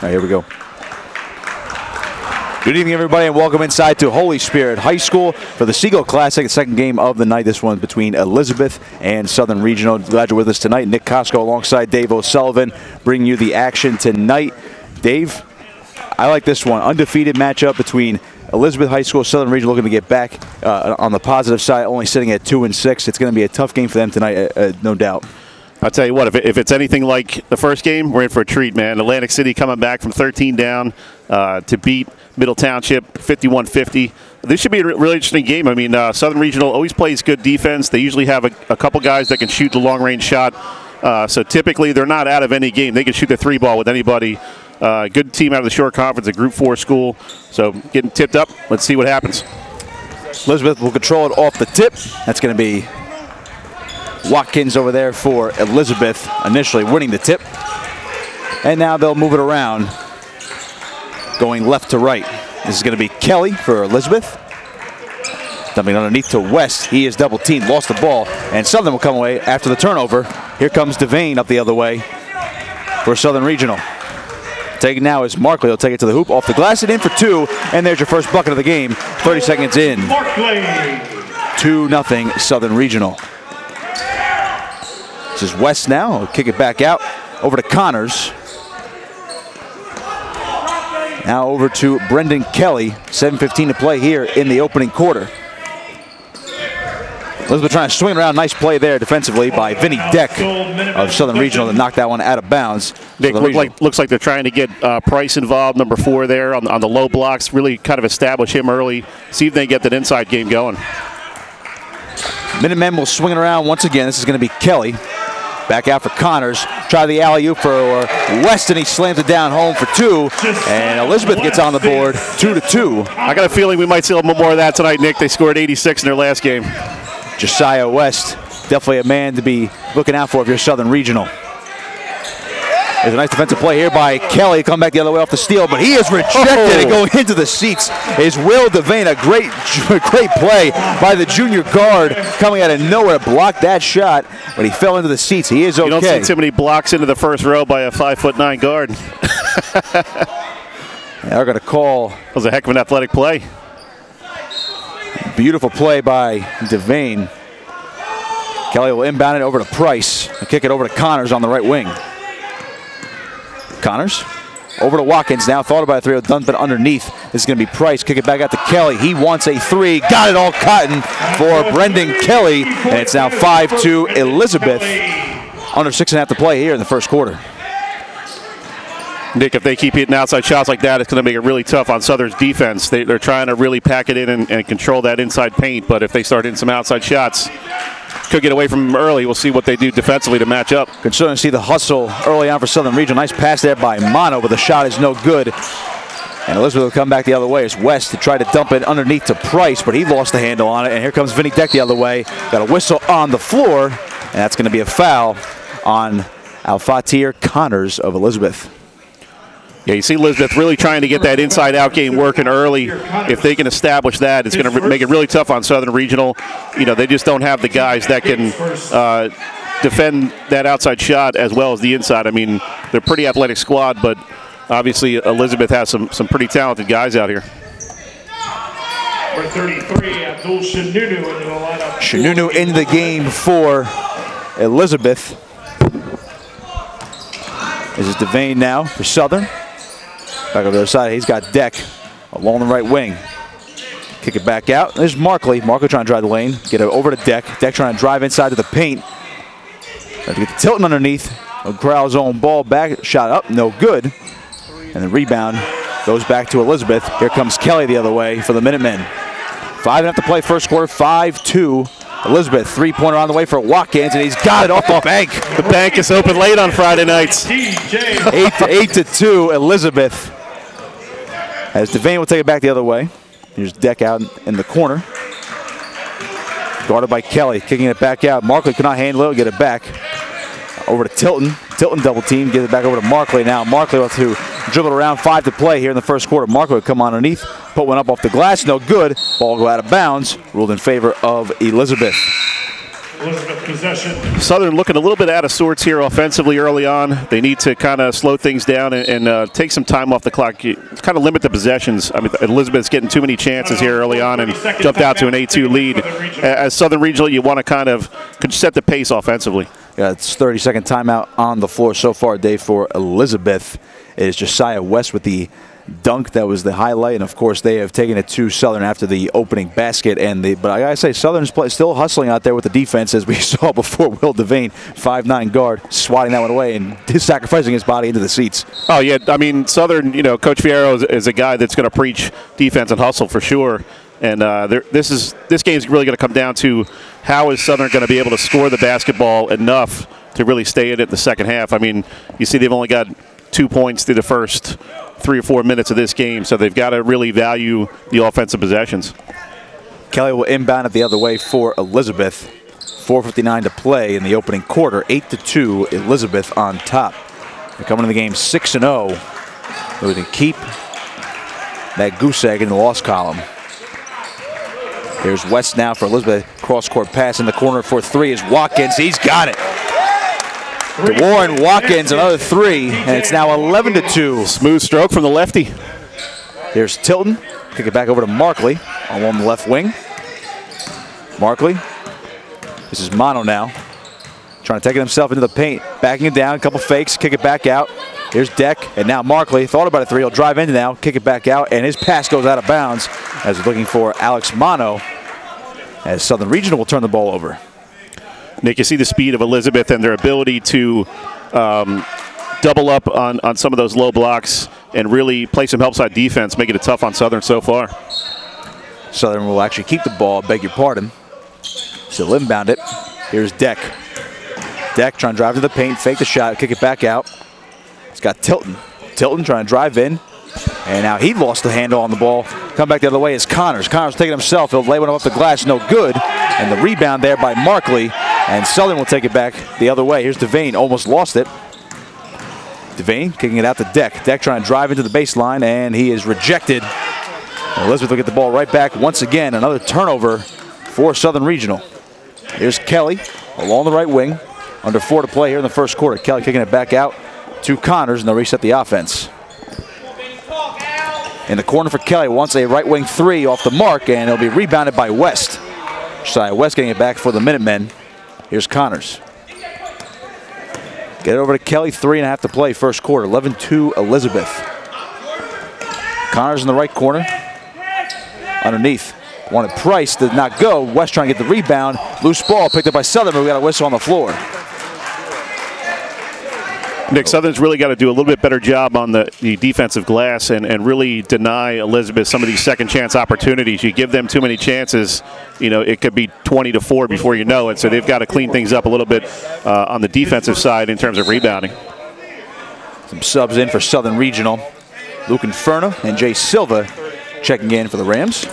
right, here we go. Good evening, everybody, and welcome inside to Holy Spirit High School for the Seagull Classic, the second game of the night. This one between Elizabeth and Southern Regional. Glad you're with us tonight. Nick Costco alongside Dave O'Sullivan bringing you the action tonight. Dave, I like this one. Undefeated matchup between Elizabeth High School, Southern Regional looking to get back on the positive side, only sitting at 2-6. It's going to be a tough game for them tonight, no doubt. I'll tell you what, if it's anything like the first game, we're in for a treat, man. Atlantic City coming back from 13 down to beat Middle Township 51-50. This should be a really interesting game. I mean, Southern Regional always plays good defense. They usually have a couple guys that can shoot the long-range shot. So typically they're not out of any game. They can shoot the three ball with anybody. Good team out of the Shore Conference, a Group 4 school. So getting tipped up. Let's see what happens. Elizabeth will control it off the tip. That's going to be Watkins over there for Elizabeth, initially winning the tip. And now they'll move it around, going left to right. This is going to be Kelly for Elizabeth. Dumping underneath to West. He is double teamed, lost the ball, and Southern will come away after the turnover. Here comes Devane up the other way for Southern Regional. Taking now is Markley. He'll take it to the hoop, off the glass, and in for two. And there's your first bucket of the game. 30 seconds in. 2-0 Southern Regional. This is West now. He'll kick it back out over to Connors. Now over to Brendan Kelly. 7:15 to play here in the opening quarter. Elizabeth trying to swing around. Nice play there defensively by Vinny Deck of Southern Regional to knock that one out of bounds. Nick, looks like they're trying to get Price involved, number 4 there on the low blocks. Really kind of establish him early. See if they get that inside game going. Minutemen will swing it around once again. This is going to be Kelly. Back out for Connors. Try the alley-oop for West, and he slams it down home for 2. And Elizabeth gets on the board, 2-2. I got a feeling we might see a little more of that tonight, Nick. They scored 86 in their last game. Josiah West, definitely a man to be looking out for if you're Southern Regional. There's a nice defensive play here by Kelly. Come back the other way off the steal, but he is rejected and going into the seats is Will Devane. A great play by the junior guard coming out of nowhere. Blocked that shot, but he fell into the seats. He is okay. You don't see too many blocks into the first row by a 5'9" guard. They're going to call. That was a heck of an athletic play. Beautiful play by Devane. Kelly will inbound it over to Price and kick it over to Connors on the right wing. Connors over to Watkins now. Thought about a 3, dump it underneath. This is going to be Price. Kick it back out to Kelly. He wants a 3. Got it all cotton for Brendan Kelly. And it's now 5-2 Elizabeth. Under 6.5 to play here in the first quarter. Nick, if they keep hitting outside shots like that, it's going to make it really tough on Southern's defense. They're trying to really pack it in and control that inside paint. But if they start hitting some outside shots, could get away from them early. We'll see what they do defensively to match up. Concerned to see the hustle early on for Southern Regional. Nice pass there by Mono, but the shot is no good. And Elizabeth will come back the other way as West to try to dump it underneath to Price, but he lost the handle on it. And here comes Vinny Deck the other way. Got a whistle on the floor, and that's going to be a foul on Al-Fatir Connors of Elizabeth. Yeah, you see Elizabeth really trying to get that inside-out game working early. If they can establish that, it's going to make it really tough on Southern Regional. You know, they just don't have the guys that can defend that outside shot as well as the inside. I mean, they're a pretty athletic squad, but obviously Elizabeth has some pretty talented guys out here. For 33, Abdul Shanunu into the lineup. Shanunu in the game for Elizabeth. This is Devane now for Southern. Back over the other side, he's got Deck along the right wing. Kick it back out. There's Markley. Markley trying to drive the lane. Get it over to Deck. Deck trying to drive inside to the paint. Trying to get the Tilton underneath. Crowd's own ball back. Shot up. No good. And the rebound goes back to Elizabeth. Here comes Kelly the other way for the Minutemen. 5.5 to play first quarter. 5-2. Elizabeth, 3-pointer on the way for Watkins, and he's got it off the bank. The bank is open late on Friday nights. 8-2 Elizabeth. As Devane will take it back the other way. Here's Deck out in the corner. Guarded by Kelly, kicking it back out. Markley could not handle it, get it back. Over to Tilton. Tilton double team, get it back over to Markley now. Markley will have to dribble it around. 5 to play here in the first quarter. Markley will come underneath, put one up off the glass, no good. Ball go out of bounds, ruled in favor of Elizabeth. Elizabeth possession. Southern looking a little bit out of sorts here offensively early on. They need to kind of slow things down and take some time off the clock, kind of limit the possessions. I mean, Elizabeth's getting too many chances here early on and jumped out to an 8-2 lead. As Southern Regional, you want to kind of set the pace offensively. Yeah, it's 30-second timeout on the floor so far, Dave, for Elizabeth. It is Josiah West with the dunk that was the highlight, and of course they have taken it to Southern after the opening basket. But I gotta say, Southern's still hustling out there with the defense, as we saw before. Will Devane, 5'9" guard, swatting that one away and sacrificing his body into the seats. Oh yeah, I mean Southern. You know, Coach Fierro is a guy that's going to preach defense and hustle for sure. And this game's really going to come down to how is Southern going to be able to score the basketball enough to really stay in it in the second half. I mean, you see they've only got 2 points through the first 3 or 4 minutes of this game, so they've got to really value the offensive possessions. Kelly will inbound it the other way for Elizabeth. 4:59 to play in the opening quarter. 8-2, Elizabeth on top. They're coming to the game 6-0. We can keep that goose egg in the loss column. Here's West now for Elizabeth. Cross-court pass in the corner for three is Watkins. He's got it. DeWarren Watkins, another three, and it's now 11-2. Smooth stroke from the lefty. Here's Tilton. Kick it back over to Markley along the left wing. Markley. This is Mono now. Trying to take it himself into the paint. Backing it down, a couple fakes, kick it back out. Here's Deck, and now Markley thought about a three. He'll drive in now, kick it back out, and his pass goes out of bounds as he's looking for Alex Mono, as Southern Regional will turn the ball over. Nick, you see the speed of Elizabeth and their ability to double up on some of those low blocks and really play some help side defense, making it tough on Southern so far. Southern will actually keep the ball, beg your pardon. Still inbound it. Here's Deck. Deck trying to drive to the paint, fake the shot, kick it back out. It's got Tilton. Tilton trying to drive in. And now he lost the handle on the ball. Come back the other way is Connors. Connors taking himself. He'll lay one off the glass, no good. And the rebound there by Markley. And Southern will take it back the other way. Here's Devane, almost lost it. Devane kicking it out to Deck. Deck trying to drive into the baseline, and he is rejected. And Elizabeth will get the ball right back once again. Another turnover for Southern Regional. Here's Kelly along the right wing. Under 4 to play here in the first quarter. Kelly kicking it back out to Connors, and they'll reset the offense. In the corner for Kelly, wants a right wing three off the mark, and it'll be rebounded by West. Josiah West getting it back for the Minutemen. Here's Connors. Get it over to Kelly, 3.5 to play first quarter. 11-2 Elizabeth. Connors in the right corner. Underneath. Wanted Price, did not go. West trying to get the rebound. Loose ball picked up by Southern, but we got a whistle on the floor. Nick, Southern's really got to do a little bit better job on the defensive glass and really deny Elizabeth some of these second chance opportunities. You give them too many chances, you know, it could be 20-4 before you know it. So they've got to clean things up a little bit on the defensive side in terms of rebounding. Some subs in for Southern Regional. Luke Inferno and Jay Silva checking in for the Rams.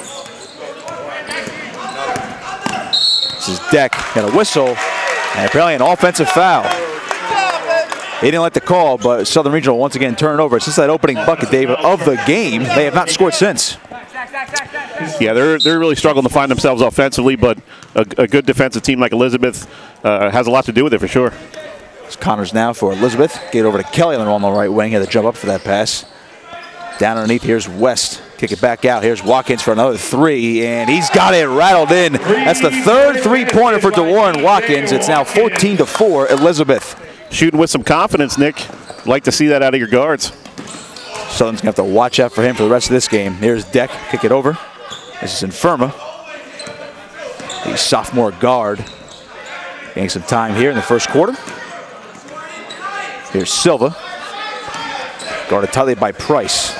This is Deck, got a whistle, and apparently an offensive foul. He didn't like the call, but Southern Regional once again turn it over. Since that opening bucket, Dave, of the game, they have not scored since. Yeah, they're really struggling to find themselves offensively, but a good defensive team like Elizabeth has a lot to do with it for sure. It's Connors now for Elizabeth. Get over to Kelly on the right wing. Had to jump up for that pass. Down underneath, here's West. Kick it back out. Here's Watkins for another three, and he's got it rattled in. That's the third three-pointer for DeWarren Watkins. It's now 14-4 Elizabeth. Shooting with some confidence, Nick. Like to see that out of your guards. Southern's going to have to watch out for him for the rest of this game. Here's Deck. Kick it over. This is Inferma. The sophomore guard. Getting some time here in the first quarter. Here's Silva. Guarded tightly by Price.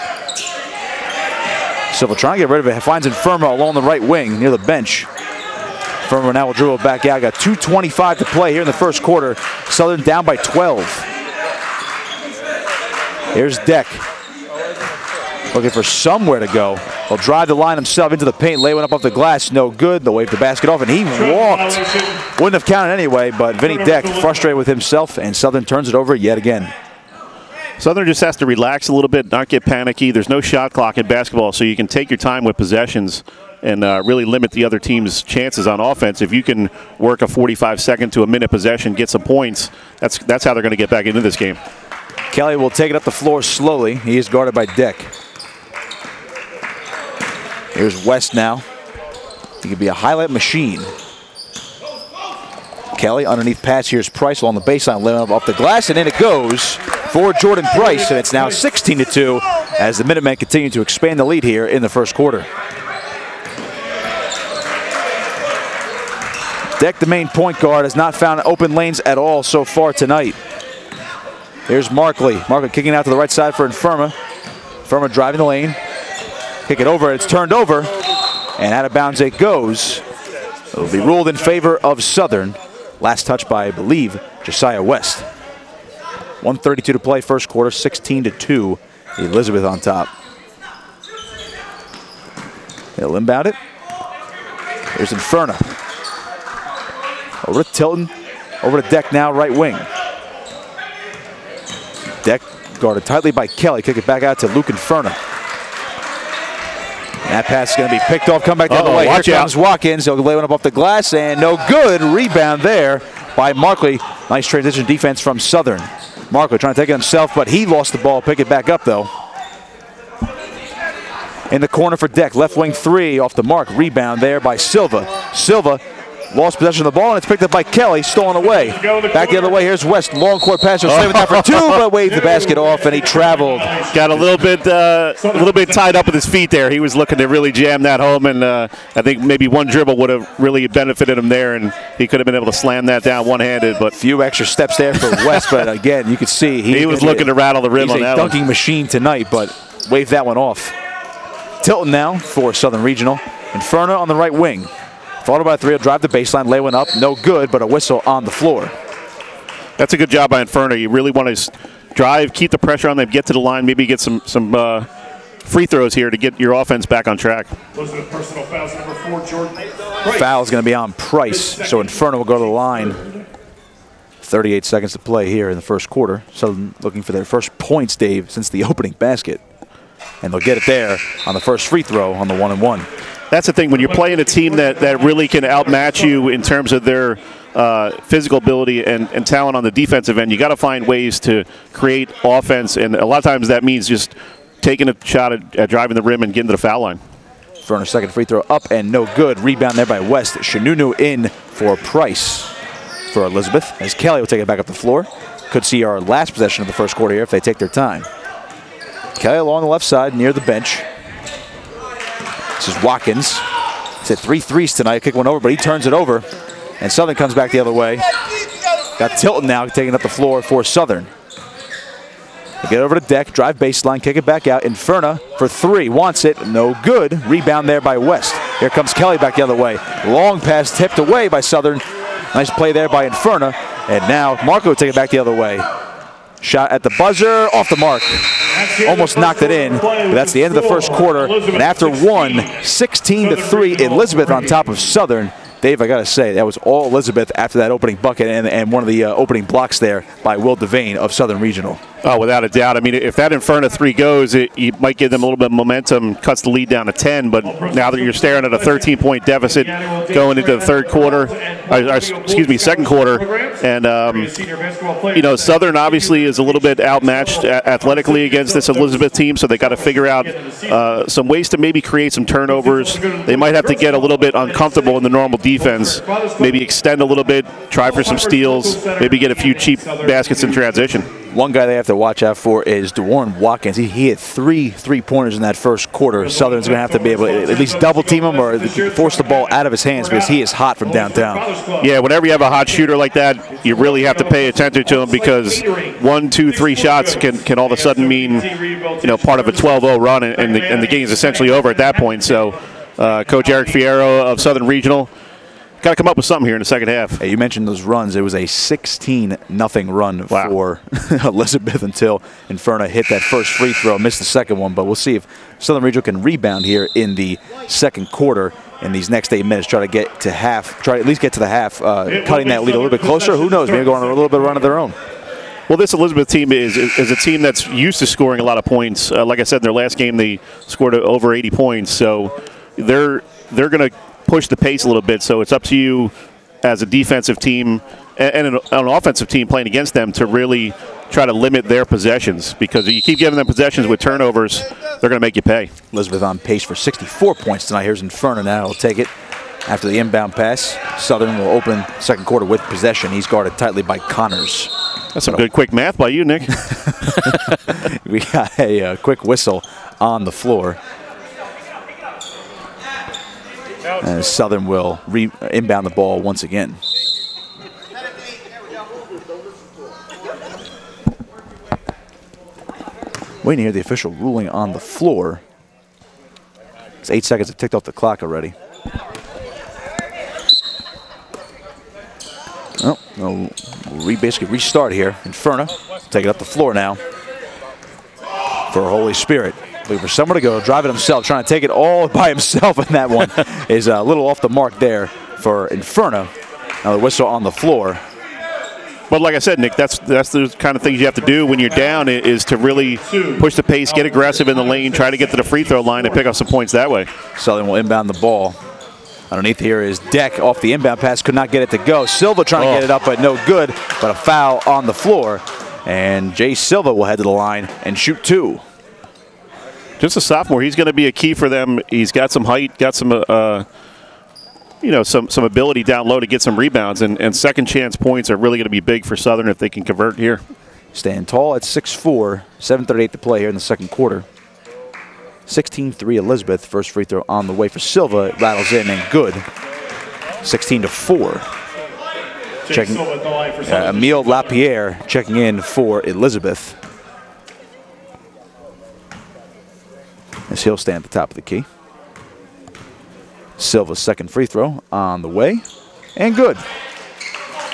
Silva trying to get rid of it. Finds Inferma along the right wing near the bench. Inferma now will dribble back out. Got 2:25 to play here in the first quarter. Southern down by 12. Here's Deck. Looking for somewhere to go. He'll drive the line himself into the paint. Lay one up off the glass. No good. They'll wave the basket off, and he walked. Wouldn't have counted anyway, but Vinny Deck frustrated with himself, and Southern turns it over yet again. Southern just has to relax a little bit, not get panicky. There's no shot clock in basketball, so you can take your time with possessions and really limit the other team's chances on offense. If you can work a 45-second to a minute possession, get some points, that's how they're going to get back into this game. Kelly will take it up the floor slowly. He is guarded by Dick. Here's West now. He could be a highlight machine. Kelly underneath pass. Here's Price along the baseline, laying up off the glass, and in it goes for Jordan Price, and it's now 16-2 as the Minutemen continue to expand the lead here in the first quarter. Deck, the main point guard, has not found open lanes at all so far tonight. Here's Markley. Markley kicking out to the right side for Infirma. Infirma driving the lane. Kick it over. It's turned over. And out of bounds it goes. It'll be ruled in favor of Southern. Last touch by, I believe, Josiah West. 1:32 to play, first quarter, 16-2. Elizabeth on top. They'll inbound it. Here's Inferna. Over to Tilton. Over to Deck now, right wing. Deck guarded tightly by Kelly. Kick it back out to Luke Inferna. That pass is going to be picked off. Come back the other way. Here comes Watkins. He'll lay one up off the glass, and no good. Rebound there by Markley. Nice transition defense from Southern. Markley trying to take it himself, but he lost the ball. Pick it back up, though. In the corner for Deck. Left wing three off the mark. Rebound there by Silva. Silva lost possession of the ball, and it's picked up by Kelly. Stolen away. Back the other way. Here's West. Long court pass. He'll save it down for two, but waved the basket off, and he traveled. Got a little bit tied up with his feet there. He was looking to really jam that home, and I think maybe one dribble would have really benefited him there, and he could have been able to slam that down one-handed. But few extra steps there for West, but again, you could see he was looking to rattle the rim on that one. He's a dunking machine tonight, but waved that one off. Tilton now for Southern Regional. Inferno on the right wing. Followed by three, he'll drive the baseline, lay one up, no good, but a whistle on the floor. That's a good job by Inferno. You really want to drive, keep the pressure on them, get to the line, maybe get some free throws here to get your offense back on track. Those are the personal fouls. Number 4, Jordan. Foul is going to be on Price, so Inferno will go to the line. 38 seconds to play here in the first quarter. Southern looking for their first points, Dave, since the opening basket. And they'll get it there on the first free throw on the 1-and-1. That's the thing, when you're playing a team that really can outmatch you in terms of their physical ability and talent on the defensive end, you got to find ways to create offense, and a lot of times that means just taking a shot at driving the rim and getting to the foul line. Ferner second free throw up and no good. Rebound there by West. Shanunu in for Price for Elizabeth, as Kelly will take it back up the floor. Could see our last possession of the first quarter here if they take their time. Kelly along the left side near the bench. This is Watkins. He's had 3 threes tonight. Kick one over, but he turns it over. And Southern comes back the other way. Got Tilton now taking up the floor for Southern. They get over to Deck, drive baseline, kick it back out. Inferna for 3, wants it, no good. Rebound there by West. Here comes Kelly back the other way. Long pass tipped away by Southern. Nice play there by Inferna. And now Marco will take it back the other way. Shot at the buzzer, off the mark. Almost knocked it in, but that's the end of the first quarter. And after one, 16-3, Elizabeth on top of Southern. Dave, I got to say, that was all Elizabeth after that opening bucket and one of the opening blocks there by Will Devane of Southern Regional. Oh, without a doubt. I mean, if that Inferno 3 goes, it might give them a little bit of momentum, cuts the lead down to 10, but now that you're staring at a 13-point deficit going into the second quarter, and, you know, Southern obviously is a little bit outmatched athletically against this Elizabeth team, so they got to figure out some ways to maybe create some turnovers. They might have to get a little bit uncomfortable in the normal defense, maybe extend a little bit, try for some steals, maybe get a few cheap baskets in transition. One guy they have to watch out for is DeWarren Watkins. He hit 3 3-pointers in that first quarter. Southern's going to have to be able to at least double team him or force the ball out of his hands because he is hot from downtown. Yeah, whenever you have a hot shooter like that, you really have to pay attention to him because 1, 2, 3 shots can all of a sudden mean, you know, part of a 12-0 run, and the game is essentially over at that point. So Coach Eric Fierro of Southern Regional got to come up with something here in the second half. Hey, you mentioned those runs. It was a 16-0 run for Elizabeth until Inferno hit that first free throw, missed the second one. But we'll see if Southern Regional can rebound here in the second quarter in these next 8 minutes. Try to get to half. Try to at least get to the half, cutting that lead a little bit closer. Who knows? Maybe go on a little bit of run of their own. Well, this Elizabeth team is a team that's used to scoring a lot of points. Like I said, in their last game, they scored over 80 points. So they're going to push the pace a little bit. So it's up to you as a defensive team and an offensive team playing against them to really try to limit their possessions, because if you keep giving them possessions with turnovers, they're going to make you pay. Elizabeth on pace for 64 points tonight. Here's Inferno now. He'll take it after the inbound pass. Southern will open second quarter with possession. He's guarded tightly by Connors. That's some good quick math by you, Nick. We got a quick whistle on the floor. And Southern will inbound the ball once again. Waiting to hear the official ruling on the floor. It's 8 seconds have ticked off the clock already. Oh, we'll basically restart here. Inferno take it up the floor now for Holy Spirit. Looking for somewhere to go, drive it himself, trying to take it all by himself, and that one is a little off the mark there for Inferno. Now the whistle on the floor. But like I said, Nick, that's the kind of things you have to do when you're down, is to really push the pace, get aggressive in the lane, try to get to the free throw line and pick up some points that way. Southern will inbound the ball. Underneath here is Deck off the inbound pass, could not get it to go. Silva trying to get it up, but no good. But a foul on the floor, and Jay Silva will head to the line and shoot two. Just a sophomore, he's going to be a key for them. He's got some height, got some some ability down low to get some rebounds, and second chance points are really going to be big for Southern if they can convert here. Staying tall at 6'4", 7:38 to play here in the second quarter. 16-3 Elizabeth, first free throw on the way for Silva. It rattles in and good. 16-4. Checking, Emile Lapierre checking in for Elizabeth. As he'll stand at the top of the key. Silva's second free throw on the way, and good.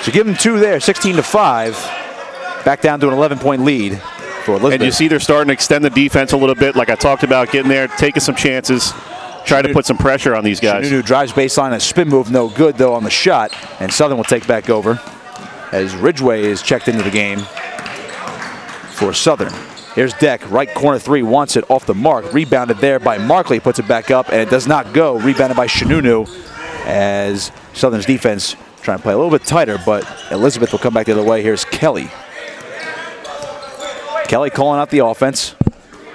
So give him two there, 16-5. Back down to an 11-point lead for Elizabeth. And you see they're starting to extend the defense a little bit, like I talked about, getting there, taking some chances, try to put some pressure on these guys. Shanunu drives baseline, a spin move, no good though on the shot, and Southern will take back over as Ridgway is checked into the game for Southern. Here's Deck, right corner three, wants it off the mark. Rebounded there by Markley, puts it back up, and it does not go. Rebounded by Shanunu as Southern's defense trying to play a little bit tighter, but Elizabeth will come back the other way. Here's Kelly. Kelly calling out the offense.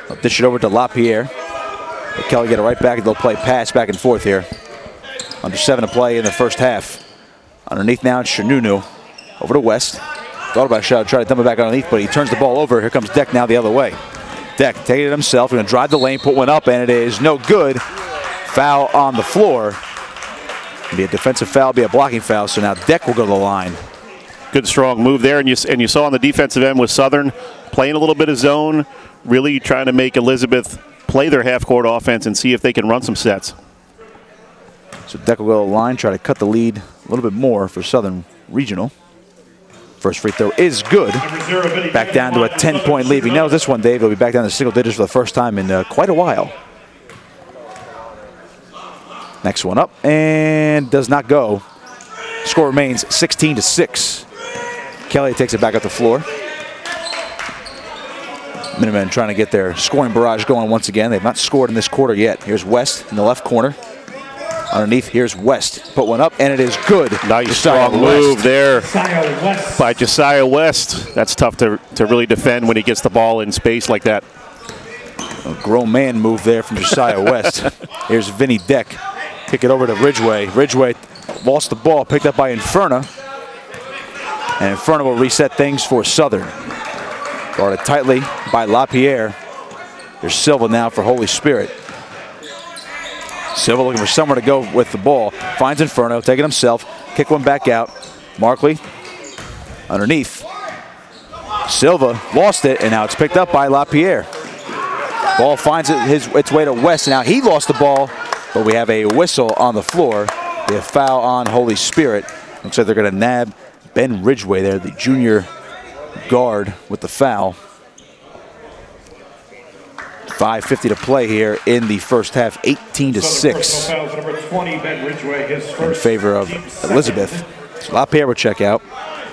They'll dish it over to LaPierre. But Kelly get it right back, and they'll play pass back and forth here. Under 7 to play in the first half. Underneath now, it's Shanunu. Over to West. Thought about a shot, try to dump it back underneath, but he turns the ball over. Here comes Deck now the other way. Deck taking it himself, going to drive the lane, put one up, and it is no good. Foul on the floor. Be a defensive foul, be a blocking foul, so now Deck will go to the line. Good strong move there, and you saw on the defensive end with Southern playing a little bit of zone, really trying to make Elizabeth play their half-court offense and see if they can run some sets. So Deck will go to the line, try to cut the lead a little bit more for Southern Regional. First free throw is good. Back down to a 10-point lead. We know this one, Dave. He'll be back down to single digits for the first time in quite a while. Next one up, and does not go. Score remains 16-6. Kelly takes it back up the floor. Minutemen trying to get their scoring barrage going once again. They've not scored in this quarter yet. Here's West in the left corner. Underneath, here's West. Put one up, and it is good. Nice strong move there by Josiah West. That's tough to really defend when he gets the ball in space like that. A grown man move there from Josiah West. Here's Vinny Deck. Kick it over to Ridgway. Ridgway lost the ball, picked up by Inferno. And Inferno will reset things for Southern. Guarded tightly by LaPierre. There's Silva now for Holy Spirit. Silva looking for somewhere to go with the ball. Finds Inferno, taking himself. Kick one back out. Markley underneath. Silva lost it, and now it's picked up by LaPierre. Ball finds its way to West, and now he lost the ball, but we have a whistle on the floor. We have foul on Holy Spirit. Looks like they're going to nab Ben Ridgway there, the junior guard, with the foul. 5:50 to play here in the first half, 18-6 in favor of Elizabeth. So LaPierre will check out.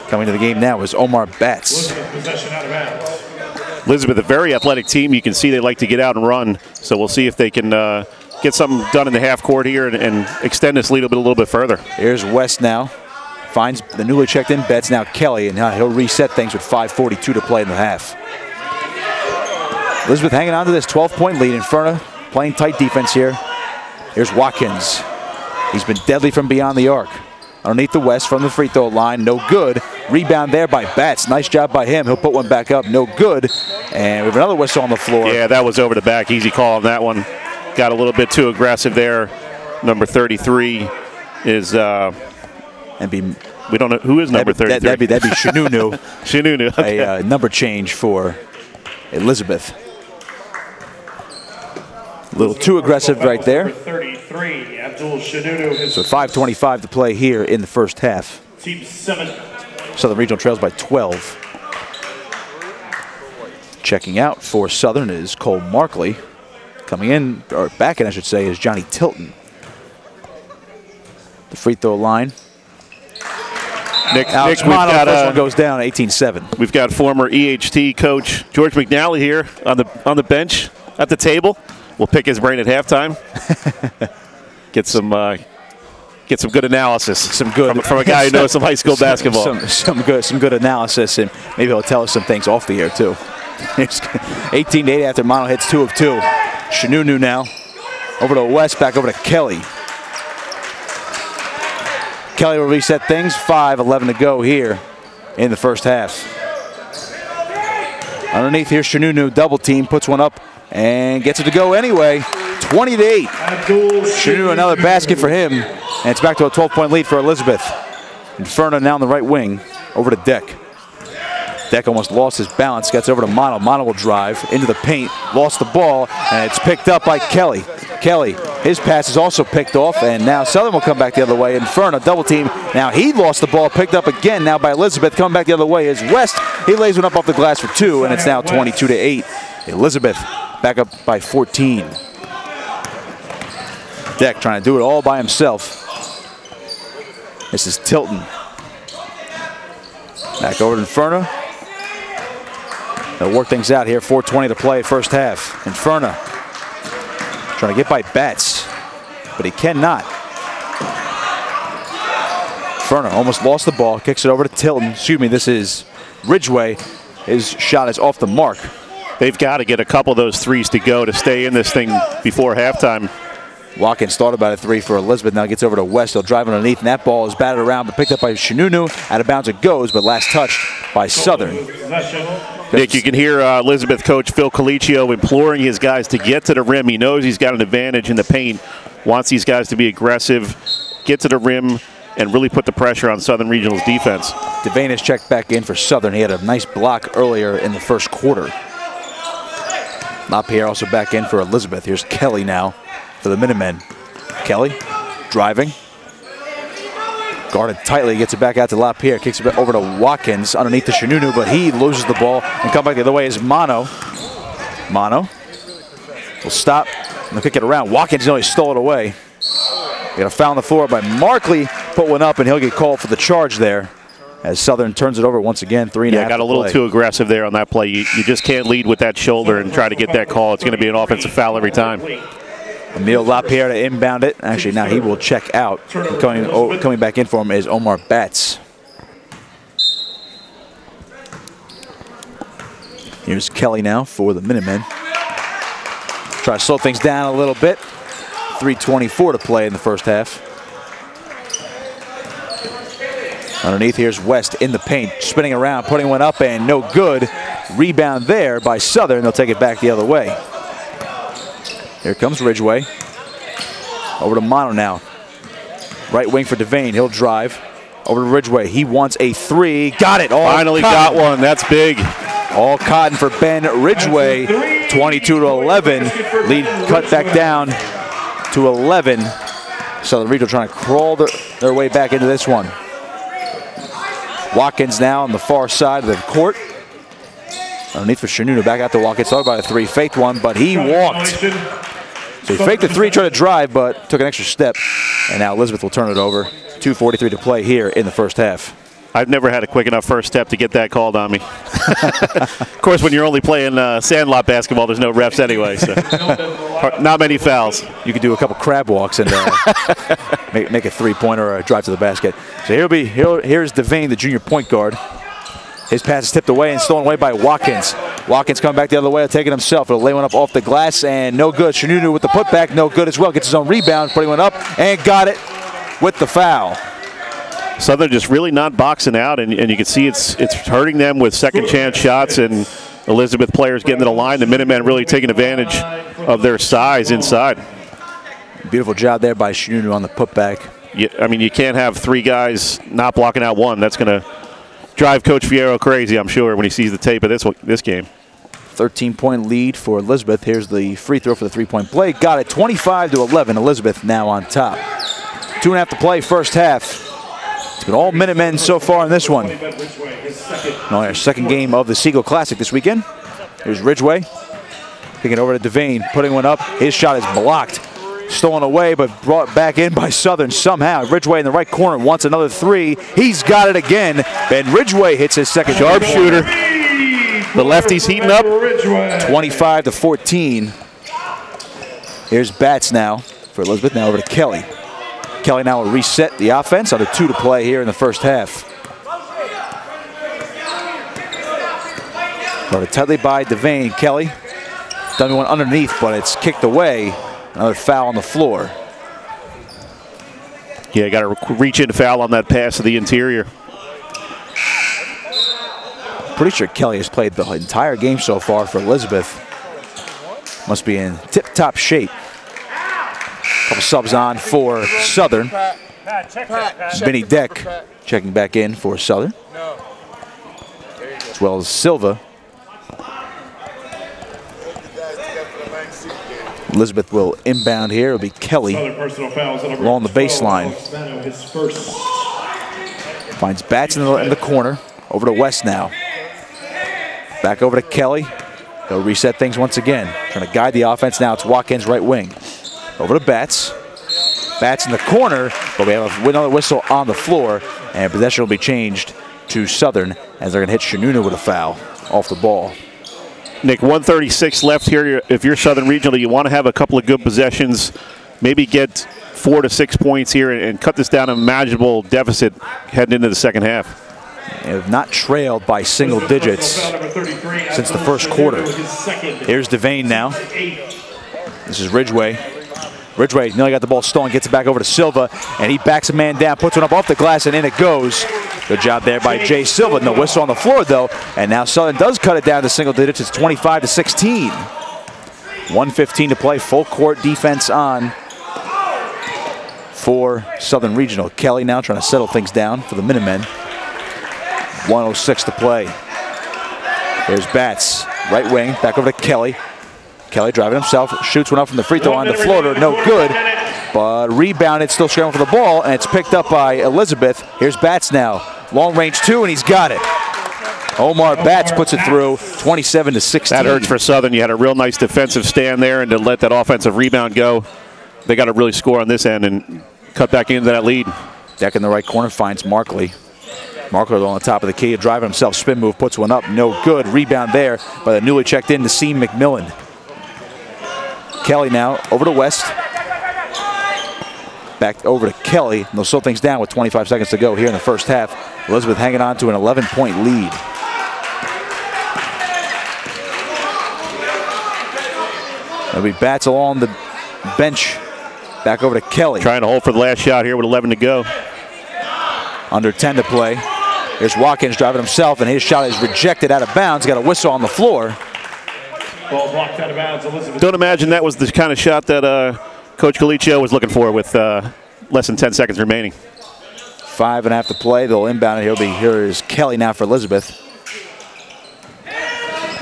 Coming to the game now is Omar Batts. Possession out of bounds. Elizabeth, a very athletic team. You can see they like to get out and run. So we'll see if they can get something done in the half court here and extend this lead a little bit further. Here's West now. Finds the newly checked in Betts, now Kelly, and now he'll reset things with 5:42 to play in the half. Elizabeth hanging on to this 12-point lead. Inferno playing tight defense here. Here's Watkins. He's been deadly from beyond the arc. Underneath the West from the free throw line, no good. Rebound there by Batts. Nice job by him. He'll put one back up, no good. And we have another whistle on the floor. Yeah, that was over the back. Easy call on that one. Got a little bit too aggressive there. Number 33 is we don't know who is number 33. That'd be Shinunu. Shinunu. Okay. A number change for Elizabeth. A little too aggressive right there. 33, Abdul Shinunu. So 5:25 to play here in the first half. Team 7. Southern Regional trails by 12. Checking out for Southern is Cole Markley. Coming in, or back in I should say, is Johnny Tilton. The free throw line. Nick, Alex Mono, first one goes down, 18-7. We've got former EHT coach George McNally here on the bench at the table. We'll pick his brain at halftime. Get some good analysis. Some good from a guy who knows some high school basketball. Some good analysis, and maybe he'll tell us some things off the air too. 18-8 after Mono hits 2 of 2. Shinunu now over to West, back over to Kelly. Kelly will reset things. 5:11 to go here in the first half. Underneath here, Shinunu double team, puts one up and gets it to go anyway. 20-8. Shinunu another basket for him, and it's back to a 12-point lead for Elizabeth. Inferno now on the right wing, over to Deck. Deck almost lost his balance, gets over to Mono. Mono will drive into the paint, lost the ball, and it's picked up by Kelly. Kelly, his pass is also picked off, and now Southern will come back the other way. Inferno double team. Now he lost the ball, picked up again now by Elizabeth. Coming back the other way is West. He lays one up off the glass for 2, and it's now 22-8. Elizabeth back up by 14. Deck trying to do it all by himself. This is Tilton. Back over to Inferno. They'll work things out here. 4:20 to play first half. Inferno trying to get by Batts, but he cannot. Inferno almost lost the ball. Kicks it over to Tilton. Excuse me, this is Ridgway. His shot is off the mark. They've got to get a couple of those threes to go to stay in this thing before halftime. Watkins thought about a 3 for Elizabeth. Now gets over to West. He'll drive underneath, and that ball is batted around, but picked up by Shinunu. Out of bounds it goes, but last touched by Southern. Nick, you can hear Elizabeth coach Phil Colicchio imploring his guys to get to the rim. He knows he's got an advantage in the paint. Wants these guys to be aggressive, get to the rim, and really put the pressure on Southern Regional's defense. Devane has checked back in for Southern. He had a nice block earlier in the first quarter. LaPierre also back in for Elizabeth. Here's Kelly now for the Minutemen. Kelly driving. Guarded tightly, gets it back out to LaPierre, kicks it back over to Watkins underneath the Shinunu, but he loses the ball and come back the other way is Mono. Mono will stop and they'll kick it around. Watkins nearly stole it away. Got a foul on the floor by Markley, put one up, and he'll get called for the charge there as Southern turns it over once again. 3.5 Yeah, got a little too aggressive there on that play. You just can't lead with that shoulder and try to get that call. It's going to be an offensive foul every time. Emile LaPierre to inbound it. Actually, now he will check out. Coming back in for him is Omar Batts. Here's Kelly now for the Minutemen. Try to slow things down a little bit. 3:24 to play in the first half. Underneath, here's West in the paint, spinning around, putting one up, and no good. Rebound there by Southern. They'll take it back the other way. Here comes Ridgway. Over to Mono now. Right wing for Devane. He'll drive. Over to Ridgway. He wants a 3. Got it. Finally got one. That's big. All cotton for Ben Ridgway. 22-11. Lead cut back down to 11. Southern Regional trying to crawl their way back into this one. Watkins now on the far side of the court. Underneath for Shinunu, back out to Watkins. Thought about a 3, faked one, but he walked. So he faked the 3, tried to drive, but took an extra step. And now Elizabeth will turn it over. 2:43 to play here in the first half. I've never had a quick enough first step to get that called on me. Of course, when you're only playing sandlot basketball, there's no refs anyway, so not many fouls. You could do a couple crab walks and make a three-pointer or a drive to the basket. So here's Devane, the junior point guard. His pass is tipped away and stolen away by Watkins. Watkins coming back the other way, taking himself. He'll lay one up off the glass, and no good. Shanunu with the putback, no good as well. Gets his own rebound, putting one up, and got it with the foul. Southern just really not boxing out, and you can see it's hurting them with second chance shots, and Elizabeth players getting to the line. The Minutemen really taking advantage of their size inside. Beautiful job there by Shanunu on the putback. Yeah, I mean, you can't have three guys not blocking out one. That's going to drive Coach Fierro crazy, I'm sure, when he sees the tape of this game. 13-point lead for Elizabeth. Here's the free throw for the three-point play. Got it, 25-11. Elizabeth now on top. 2.5 to play, first half. It's been all Minutemen so far in this one. Our second game of the Seagull Classic this weekend. Here's Ridgway. Kicking over to Devane, putting one up. His shot is blocked. Stolen away, but brought back in by Southern somehow. Ridgway in the right corner wants another three. He's got it again. And Ridgway hits his second sharpshooter. The lefty's heating up. 25-14. Here's Batts now for Elizabeth. Now over to Kelly. Kelly now will reset the offense. Under 2 to play here in the first half. Guarded tightly by Devane. Kelly done one underneath, but it's kicked away. Another foul on the floor. Yeah, got to reach in to foul on that pass to the interior. Pretty sure Kelly has played the entire game so far for Elizabeth. Must be in tip-top shape. Couple subs on for Southern. Vinny Deck checking back in for Southern. As well as Silva. Elizabeth will inbound here. It'll be Kelly along the baseline. Finds Batts in the corner. Over to West now. Back over to Kelly. He'll reset things once again. Trying to guide the offense now. It's Watkins right wing. Over to Batts. Batts in the corner, but we have another whistle on the floor, and possession will be changed to Southern as they're going to hit Shanunu with a foul off the ball. Nick, 1:36 left here. If you're Southern Regional, you want to have a couple of good possessions, maybe get 4 to 6 points here and cut this down a manageable deficit heading into the second half. They have not trailed by single digits since the first quarter. Here's Devane now. This is Ridgway. Ridgway nearly got the ball stolen, gets it back over to Silva, and he backs a man down, puts one up off the glass, and in it goes. Good job there by Jay Silva. No whistle on the floor, though, and now Southern does cut it down to single digits. It's 25-16. 1:15 to play. Full court defense on for Southern Regional. Kelly now trying to settle things down for the Minutemen. 1:06 to play. There's Batts, right wing, back over to Kelly. Kelly driving himself, shoots one up from the free throw line. The floater, no good, but rebounded, still scrambling for the ball, and it's picked up by Elizabeth. Here's Batts now, long range two, and he's got it. Omar Batts puts it through, 27-16. That hurts for Southern. You had a real nice defensive stand there, and to let that offensive rebound go, they got to really score on this end and cut back into that lead. Deck in the right corner finds Markley. Markley on the top of the key, driving himself, spin move, puts one up, no good. Rebound there by the newly checked in Nassim McMillan. Kelly now over to West. Back over to Kelly. They'll slow things down with 25 seconds to go here in the first half. Elizabeth hanging on to an 11-point lead. There'll be Batts along the bench. Back over to Kelly. Trying to hold for the last shot here with 11 to go. Under 10 to play. Here's Watkins driving himself, and his shot is rejected out of bounds. Got a whistle on the floor. Ball blocked out of bounds. Elizabeth. Don't imagine that was the kind of shot that Coach Colicchio was looking for with less than 10 seconds remaining. 5.5 to play. They'll inbound it. Here is Kelly now for Elizabeth.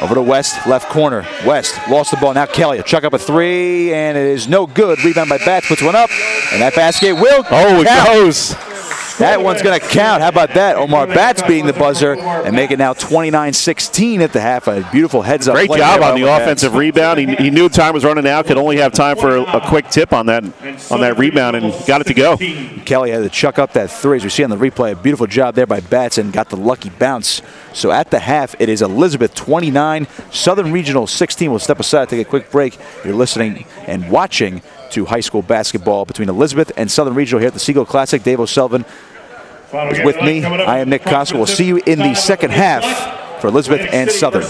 Over to West, left corner. West lost the ball. Now Kelly will chuck up a three, and it is no good. Rebound by Batts, puts one up, and that basket will count. It goes. That one's going to count. How about that? Omar Batts being the buzzer and make it now 29-16 at the half. A beautiful heads-up Great play job there on by the Omar offensive Batts. rebound. He knew time was running out, could only have time for a quick tip on that rebound, and got it to go. Kelly had to chuck up that three, as we see on the replay. A beautiful job there by Batts and got the lucky bounce. So at the half, it is Elizabeth 29, Southern Regional 16. We'll step aside, take a quick break. You're listening and watching to high school basketball between Elizabeth and Southern Regional here at the Seagull Classic. Dave O'Sullivan is with me. I am Nick Costa. We'll see you in the second half for Elizabeth and Southern.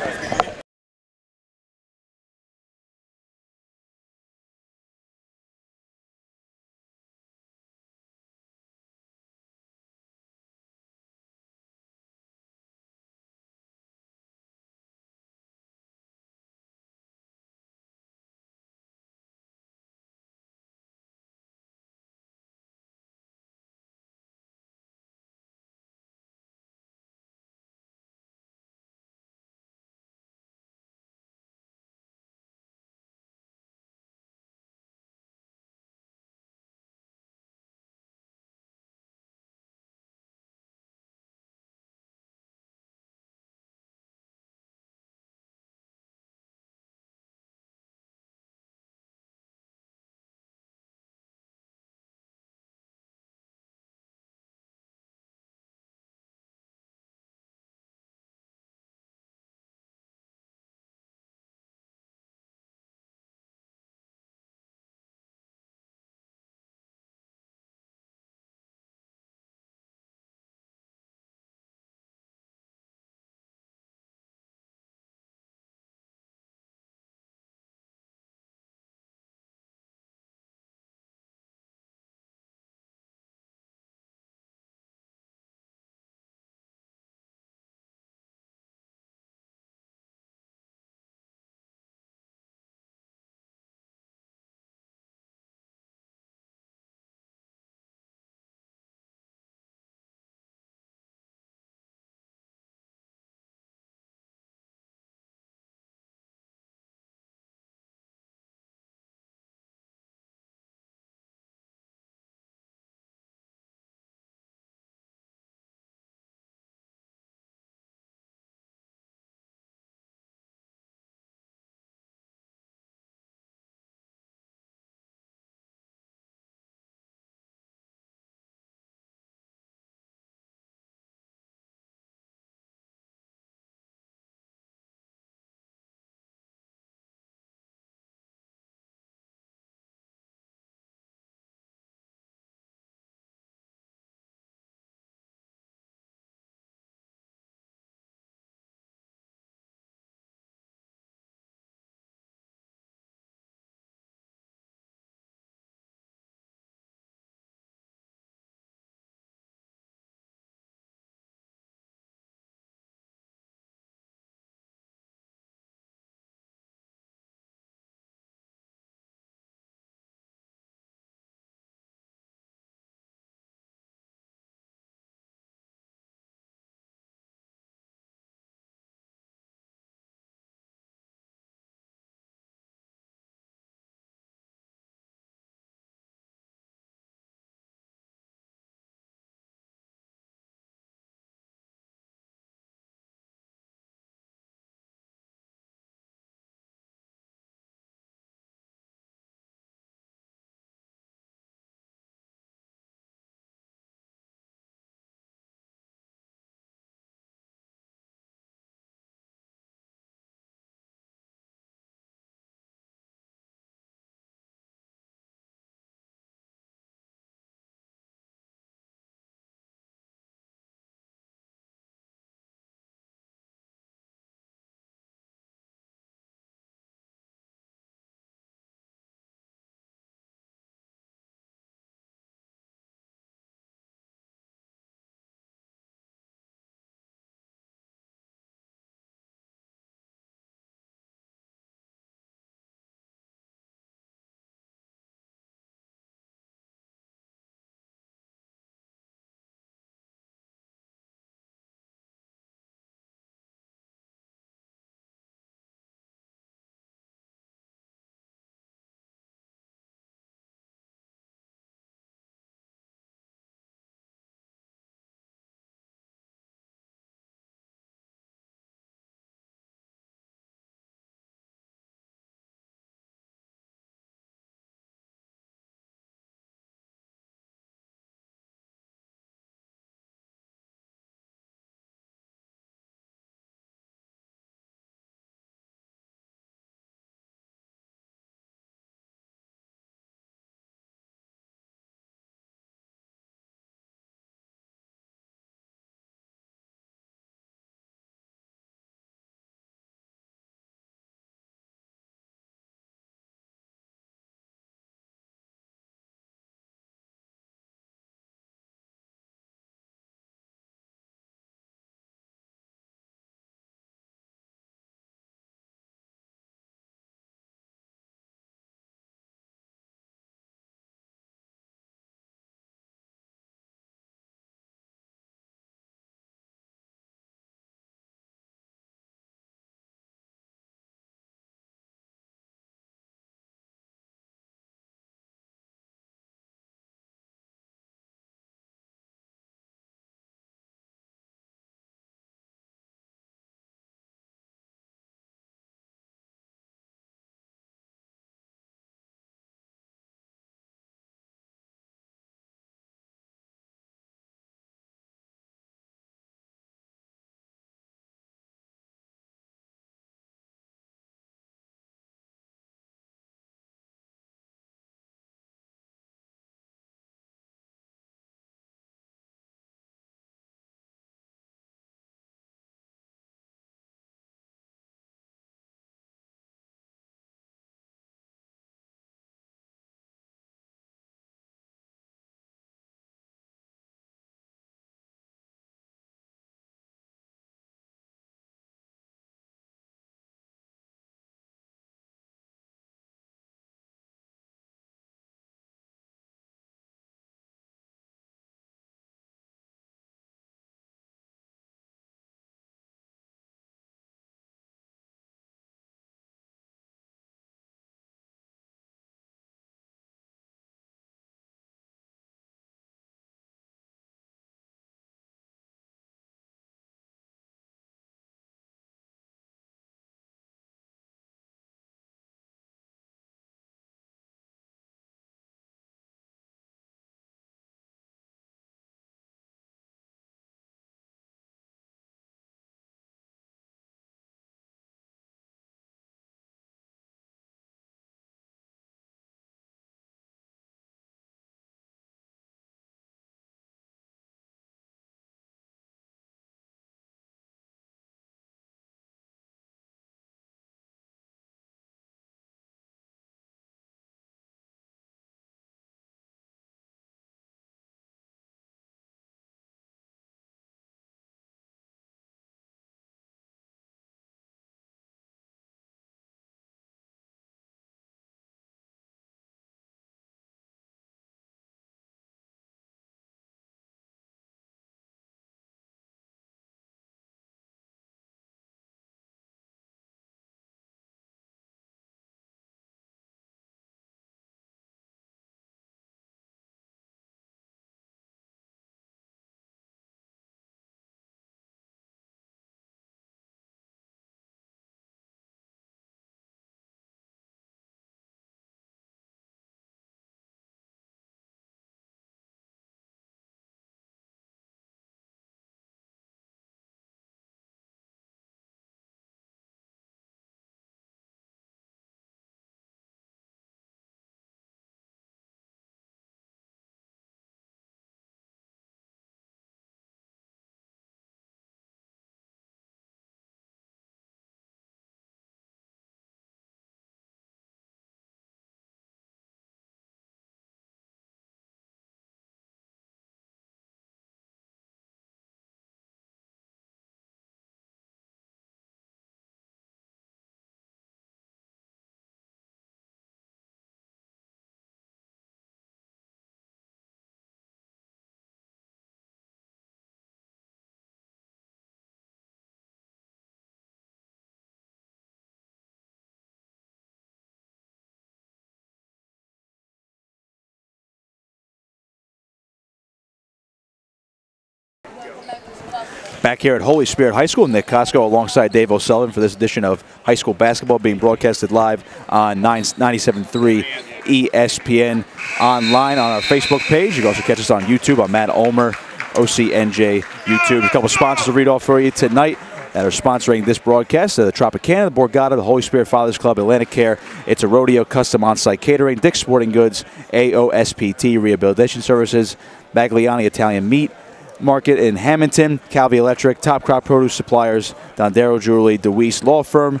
Back here at Holy Spirit High School, Nick Costco alongside Dave O'Sullivan for this edition of High School Basketball being broadcasted live on 97.3 ESPN online on our Facebook page. You can also catch us on YouTube on Matt Ulmer, OCNJ YouTube. A couple sponsors to read off for you tonight that are sponsoring this broadcast. The Tropicana, the Borgata, the Holy Spirit Fathers Club, Atlantic Care, It's a Rodeo, Custom On-Site Catering, Dick's Sporting Goods, AOSPT Rehabilitation Services, Bagliani Italian Meat Market in Hamilton, Calvi Electric, Top Crop Produce Suppliers, Dondero Jewelry, DeWeese Law Firm,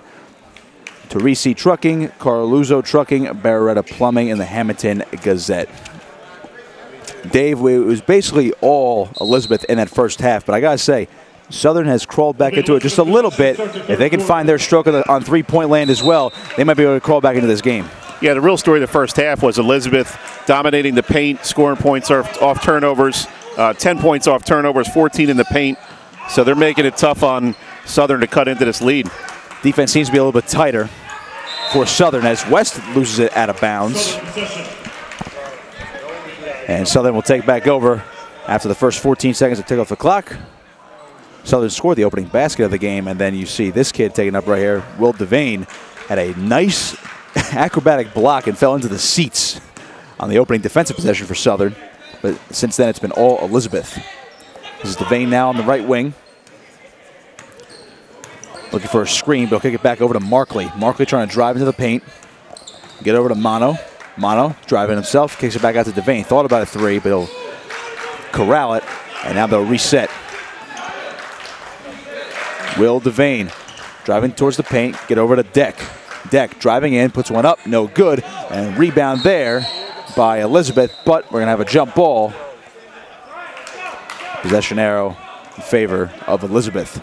Teresi Trucking, Carluzzo Trucking, Barretta Plumbing, and the Hamilton Gazette. Dave, it was basically all Elizabeth in that first half, but I got to say, Southern has crawled back into it just a little bit. If they can find their stroke on three-point land as well, they might be able to crawl back into this game. Yeah, the real story of the first half was Elizabeth dominating the paint, scoring points off turnovers, 10 points off turnovers, 14 in the paint. So they're making it tough on Southern to cut into this lead. Defense seems to be a little bit tighter for Southern as West loses it out of bounds. And Southern will take back over after the first 14 seconds to tick off the clock. Southern scored the opening basket of the game, and then you see this kid taking up right here. Will Devane had a nice acrobatic block and fell into the seats on the opening defensive possession for Southern. But since then, it's been all Elizabeth. This is Devane now on the right wing. Looking for a screen, but he'll kick it back over to Markley. Markley trying to drive into the paint. Get over to Mono. Mono driving himself, kicks it back out to Devane. Thought about a three, but he'll corral it, and now they'll reset. Will Devane driving towards the paint, get over to Deck. Deck driving in, puts one up, no good, and rebound there by Elizabeth, but we're going to have a jump ball. Possession arrow in favor of Elizabeth.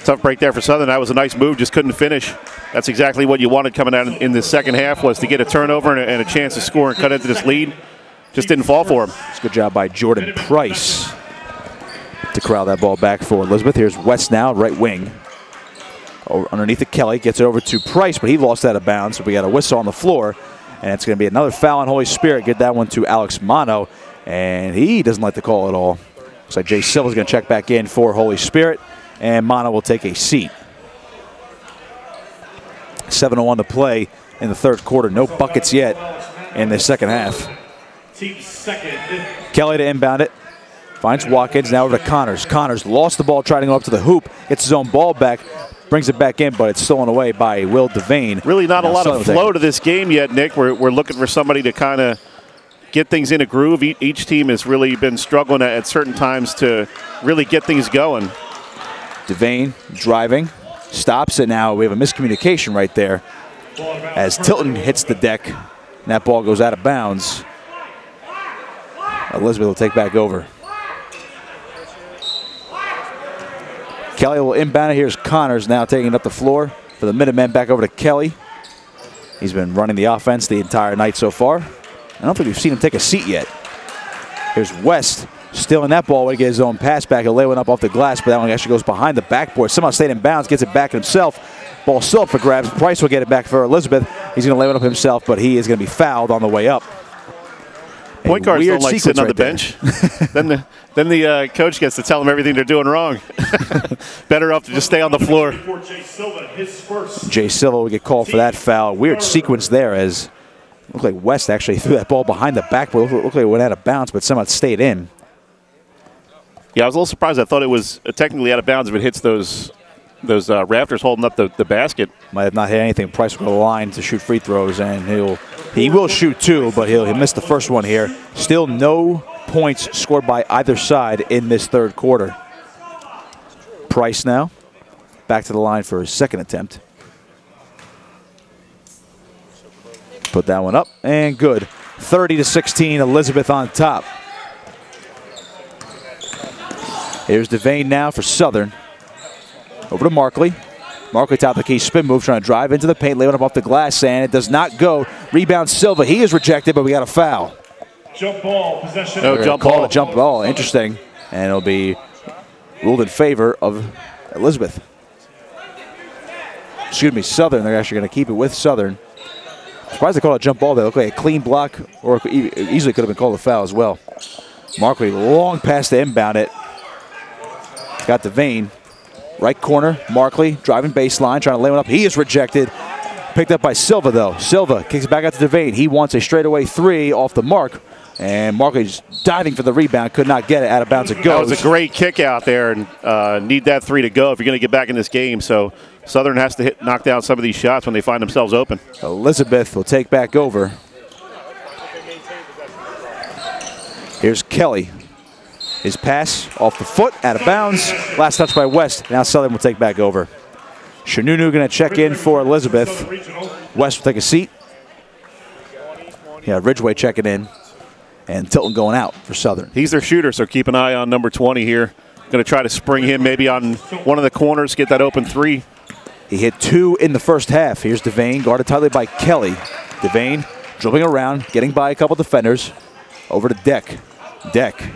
Tough break there for Southern. That was a nice move, just couldn't finish. That's exactly what you wanted coming out in the second half, was to get a turnover and a chance to score and cut into this lead. Just didn't fall for him. It's a good job by Jordan Price to corral that ball back for Elizabeth. Here's West now, right wing. Underneath the Kelly, gets it over to Price, but he lost out of bounds, so we got a whistle on the floor. And it's going to be another foul on Holy Spirit. Get that one to Alex Mono, and he doesn't like the call at all. Looks like Jay Silva's going to check back in for Holy Spirit, and Mono will take a seat. 7:01 to play in the third quarter. No buckets yet in the second half. Kelly to inbound it. Finds Watkins, now over to Connors. Connors lost the ball trying to go up to the hoop. Gets his own ball back. Brings it back in, but it's stolen away by Will Devane. Really not a lot of flow to this game yet, Nick. We're looking for somebody to kind of get things in a groove. Each team has really been struggling at certain times to really get things going. Devane driving, stops it now. We have a miscommunication right there as Tilton hits the deck, and that ball goes out of bounds. Elizabeth will take back over. Kelly will inbound it. Here's Connors now taking it up the floor for the Minutemen, back over to Kelly. He's been running the offense the entire night so far. I don't think we've seen him take a seat yet. Here's West stealing that ball away to get his own pass back. He'll lay one up off the glass, but that one actually goes behind the backboard. Somehow stayed in bounds, gets it back himself. Ball still up for grabs. Price will get it back for Elizabeth. He's going to lay one up himself, but he is going to be fouled on the way up. Point guards don't like sitting on the bench. then the coach gets to tell them everything they're doing wrong. Better off to just stay on the floor. Jay Silva will get called for that foul. Weird sequence there, as it looked like West actually threw that ball behind the backboard. It looked like it went out of bounds, but somehow it stayed in. Yeah, I was a little surprised. I thought it was technically out of bounds if it hits those rafters holding up the basket. Might have not hit anything. Price will go to the line to shoot free throws, and he will shoot two, but he'll miss the first one here. Still no points scored by either side in this third quarter. Price now back to the line for his second attempt. Put that one up, and good. 30-16, Elizabeth on top. Here's Devane now for Southern. Over to Markley. Markley top of the key, spin move, trying to drive into the paint, lay it up off the glass, and it does not go. Rebound Silva. He is rejected, but we got a foul. Jump ball, possession. No jump ball. A jump ball. Interesting. And it'll be ruled in favor of Elizabeth. Excuse me, Southern. They're actually going to keep it with Southern. Surprised they called a jump ball. They look like a clean block, or it easily could have been called a foul as well. Markley long pass to inbound it. Got Devane. Right corner, Markley driving baseline, trying to lay one up. He is rejected. Picked up by Silva, though. Silva kicks it back out to Devane. He wants a straightaway three off the mark. And Markley just diving for the rebound. Could not get it. Out of bounds it goes. That was a great kick out there, and need that three to go if you're going to get back in this game. So Southern has to knock down some of these shots when they find themselves open. Elizabeth will take back over. Here's Kelly. His pass off the foot, out of bounds. Last touch by West. Now Southern will take back over. Shanunu going to check in for Elizabeth. West will take a seat. Yeah, Ridgeway checking in. And Tilton going out for Southern. He's their shooter, so keep an eye on number 20 here. Going to try to spring him maybe on one of the corners, get that open three. He hit 2 in the first half. Here's Devane, guarded tightly by Kelly. Devane dribbling around, getting by a couple defenders. Over to Deck. Deck.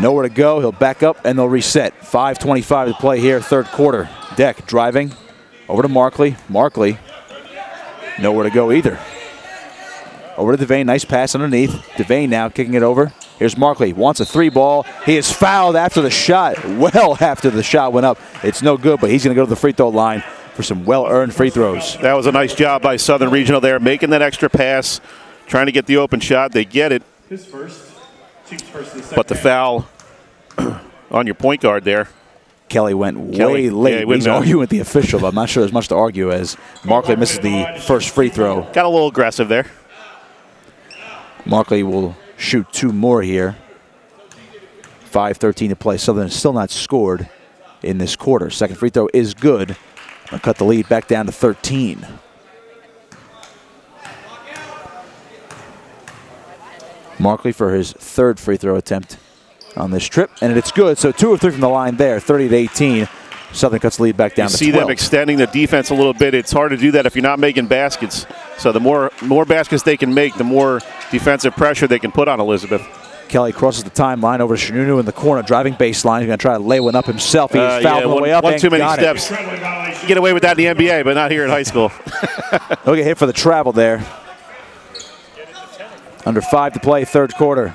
Nowhere to go. He'll back up and they'll reset. 5:25 to play here, third quarter. Deck driving over to Markley. Markley, nowhere to go either. Over to Devane, nice pass underneath. Devane now kicking it over. Here's Markley, wants a three ball. He is fouled after the shot, well after the shot went up. It's no good, but he's going to go to the free throw line for some well-earned free throws. That was a nice job by Southern Regional there, making that extra pass, trying to get the open shot. They get it. His first. Team's first in the But the foul on your point guard there. Kelly went way late. Yeah, he's arguing with the official, but I'm not sure there's much to argue as Markley misses the first free throw. Got a little aggressive there. Markley will shoot 2 more here. 5:13 to play. Southern is still not scored in this quarter. Second free throw is good. I'll cut the lead back down to 13. Markley for his 3rd free throw attempt on this trip, and it's good. So 2 of 3 from the line there, 30-18. Southern cuts the lead back down to 12. You see them extending the defense a little bit. It's hard to do that if you're not making baskets. So the more baskets they can make, the more defensive pressure they can put on Elizabeth. Kelly crosses the timeline over to Shanunu in the corner, driving baseline. He's going to try to lay one up himself. He is fouled on the way up. One too many steps. Get away with that in the NBA, but not here in high school. He'll get hit for the travel there. Under 5 to play, third quarter.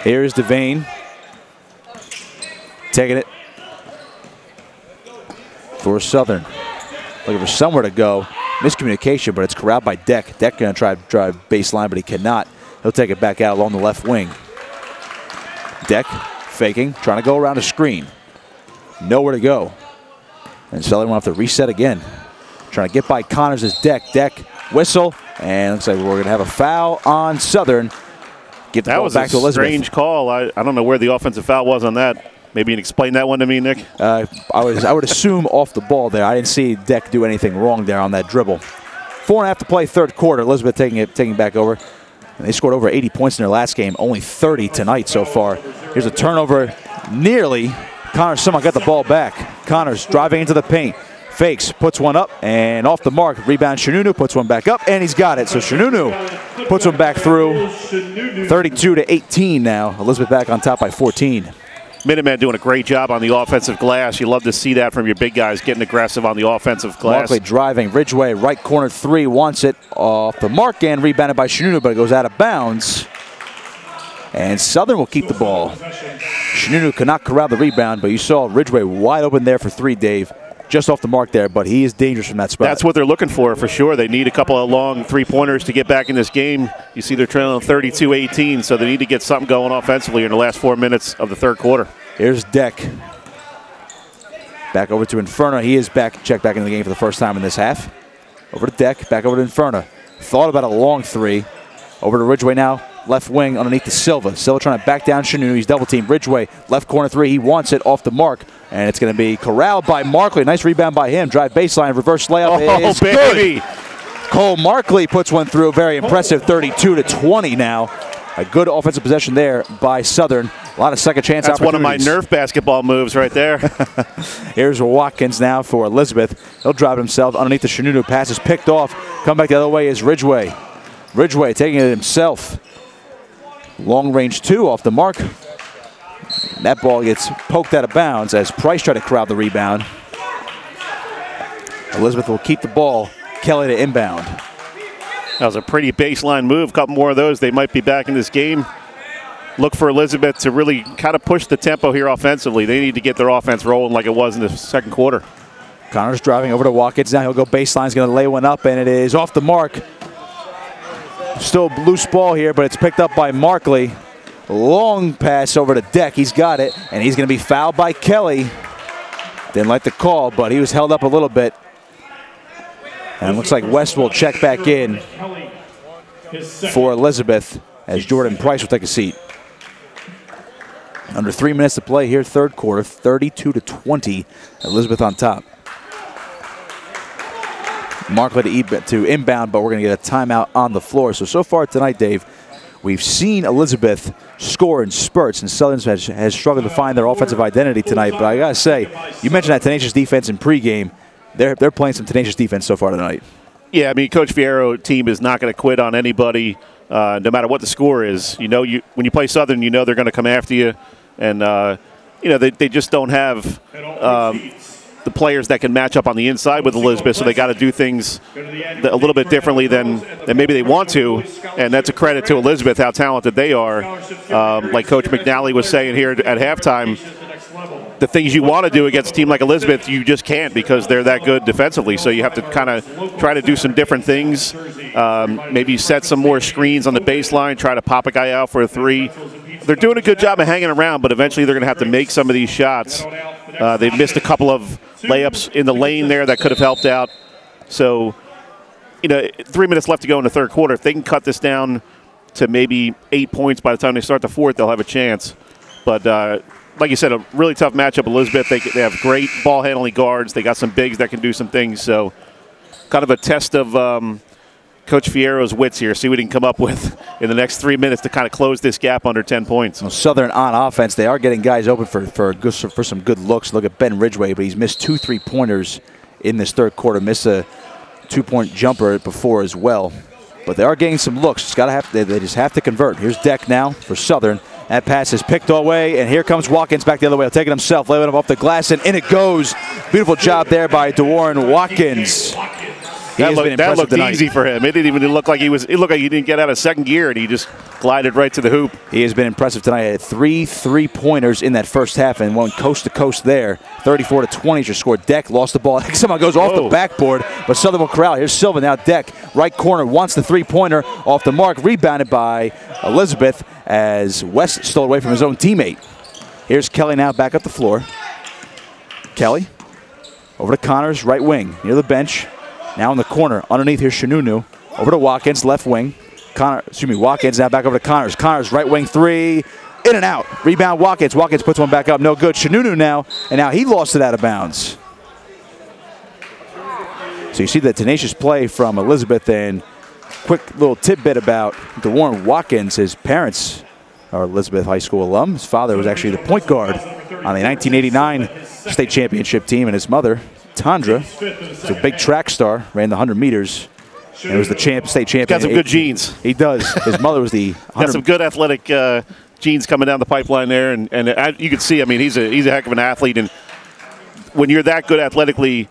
Here's Devane. Taking it for Southern. Looking for somewhere to go. Miscommunication, but it's corralled by Deck. Deck going to try to drive baseline, but he cannot. He'll take it back out along the left wing. Deck faking, trying to go around a screen. Nowhere to go. And Southern will have to reset again. Trying to get by Connors as Deck. Deck, whistle, and looks like we're going to have a foul on Southern. Give the ball back to Elizabeth. That was a strange call. I don't know where the offensive foul was on that. Maybe you can explain that one to me, Nick. I would assume off the ball there. I didn't see Deck do anything wrong there on that dribble. 4.5 to play, third quarter. Elizabeth taking back over. And they scored over 80 points in their last game. Only 30 tonight so far. Here's a turnover nearly. Connors somehow got the ball back. Connors driving into the paint. Fakes, puts one up, and off the mark. Rebound, Shanunu puts one back up, and he's got it. So Shanunu puts one back through. 32-18 now. Elizabeth back on top by 14. Minutemen doing a great job on the offensive glass. You love to see that from your big guys getting aggressive on the offensive glass. Markley driving. Ridgeway, right corner three, wants it off the mark and rebounded by Shanunu, but it goes out of bounds. And Southern will keep the ball. Shanunu cannot corral the rebound, but you saw Ridgeway wide open there for 3, Dave. Just off the mark there, but he is dangerous from that spot. That's what they're looking for sure. They need a couple of long three-pointers to get back in this game. You see they're trailing 32-18, so they need to get something going offensively in the last 4 minutes of the third quarter. Here's Deck. Back over to Inferno. He is checked back into the game for the first time in this half. Over to Deck, back over to Inferno. Thought about a long three. Over to Ridgeway now. Left wing underneath to Silva. Silva trying to back down Shanunu. He's double-teamed. Ridgeway, left corner three. He wants it off the mark. And it's going to be corralled by Markley. Nice rebound by him. Drive baseline. Reverse layup is baby. Good. Cole Markley puts one through. Very impressive. 32-20 now. A good offensive possession there by Southern. A lot of second chance opportunities. That's one of my Nerf basketball moves right there. Here's Watkins now for Elizabeth. He'll drive himself underneath the Shanunu. Pass is picked off. Come back the other way is Ridgeway. Ridgeway taking it himself. Long range two off the mark. That ball gets poked out of bounds as Price tried to corral the rebound. Elizabeth will keep the ball. Kelly to inbound. That was a pretty baseline move. A couple more of those. They might be back in this game. look for Elizabeth to really kind of push the tempo here offensively. They need to get their offense rolling like it was in the second quarter. Connors driving over to Watkins. Now he'll go baseline. He's going to lay one up, and it is off the mark. Still a loose ball here, but it's picked up by Markley. Long pass over to Deck. He's got it, and he's going to be fouled by Kelly. Didn't like the call, but he was held up a little bit. And it looks like West will check back in for Elizabeth as Jordan Price will take a seat. Under 3 minutes to play here, third quarter, 32-20. Elizabeth on top. Markley to inbound, but we're going to get a timeout on the floor. So far tonight, Dave, we've seen Elizabeth score in spurts, and Southern has struggled to find their offensive identity tonight. But I got to say, you mentioned that tenacious defense in pregame. They're playing some tenacious defense so far tonight. Yeah, I mean, Coach Fierro team is not going to quit on anybody, no matter what the score is. You know, when you play Southern, you know they're going to come after you, and you know they just don't have the players that can match up on the inside with Elizabeth, so they got to do things a little bit differently than maybe they want to, and that's a credit to Elizabeth, how talented they are. Like Coach McNally was saying here at halftime, the things you want to do against a team like Elizabeth, you just can't because they're that good defensively. So you have to kind of try to do some different things, maybe set some more screens on the baseline, try to pop a guy out for a three. They're doing a good job of hanging around, but eventually they're going to have to make some of these shots. They've missed a couple of layups in the lane there that could have helped out. So, you know, 3 minutes left to go in the third quarter. If they can cut this down to maybe 8 points by the time they start the fourth, they'll have a chance. But like you said, a really tough matchup. Elizabeth, they have great ball handling guards. They got some bigs that can do some things. So kind of a test of Coach Fierro's wits here. See what he can come up with in the next 3 minutes to kind of close this gap under 10 points. Well, Southern on offense, they are getting guys open for some good looks. Look at Ben Ridgway, but he's missed 2 3-pointers in this third quarter. Missed a 2-point jumper before as well. But they are getting some looks. They just have to convert. Here's Deck now for Southern. That pass is picked away, and here comes Watkins back the other way. He'll take it himself, laying him off the glass, and in it goes. Beautiful job there by DeWarren Watkins. That looked easy for him. It didn't even look like it looked like he didn't get out of second gear, and he just glided right to the hoop. He has been impressive tonight. He had 3 3-pointers in that first half and went coast to coast there. 34-20 just scored. Deck lost the ball. Somehow goes off the backboard, but Southern will corral. Here's Silva now. Deck, right corner, wants the 3-pointer off the mark. Rebounded by Elizabeth as West stole away from his own teammate. Here's Kelly now back up the floor. Kelly over to Connors, right wing, near the bench. Now in the corner, underneath, here's Shanunu. Over to Watkins, left wing. Watkins now back over to Connors. Connors, right wing three, in and out. Rebound, Watkins. Watkins puts one back up, no good. Shanunu now, and now he lost it out of bounds. So you see the tenacious play from Elizabeth, and quick little tidbit about DeWarren Watkins. His parents are Elizabeth High School alum. His father was actually the point guard on the 1989 state championship team, and his mother, Tandra, is a big track star, ran the 100 meters, and was the state champion. Got some good genes. He does. His mother was the 100. Got some good athletic genes coming down the pipeline there, and you can see, I mean, he's a heck of an athlete, and when you're that good athletically,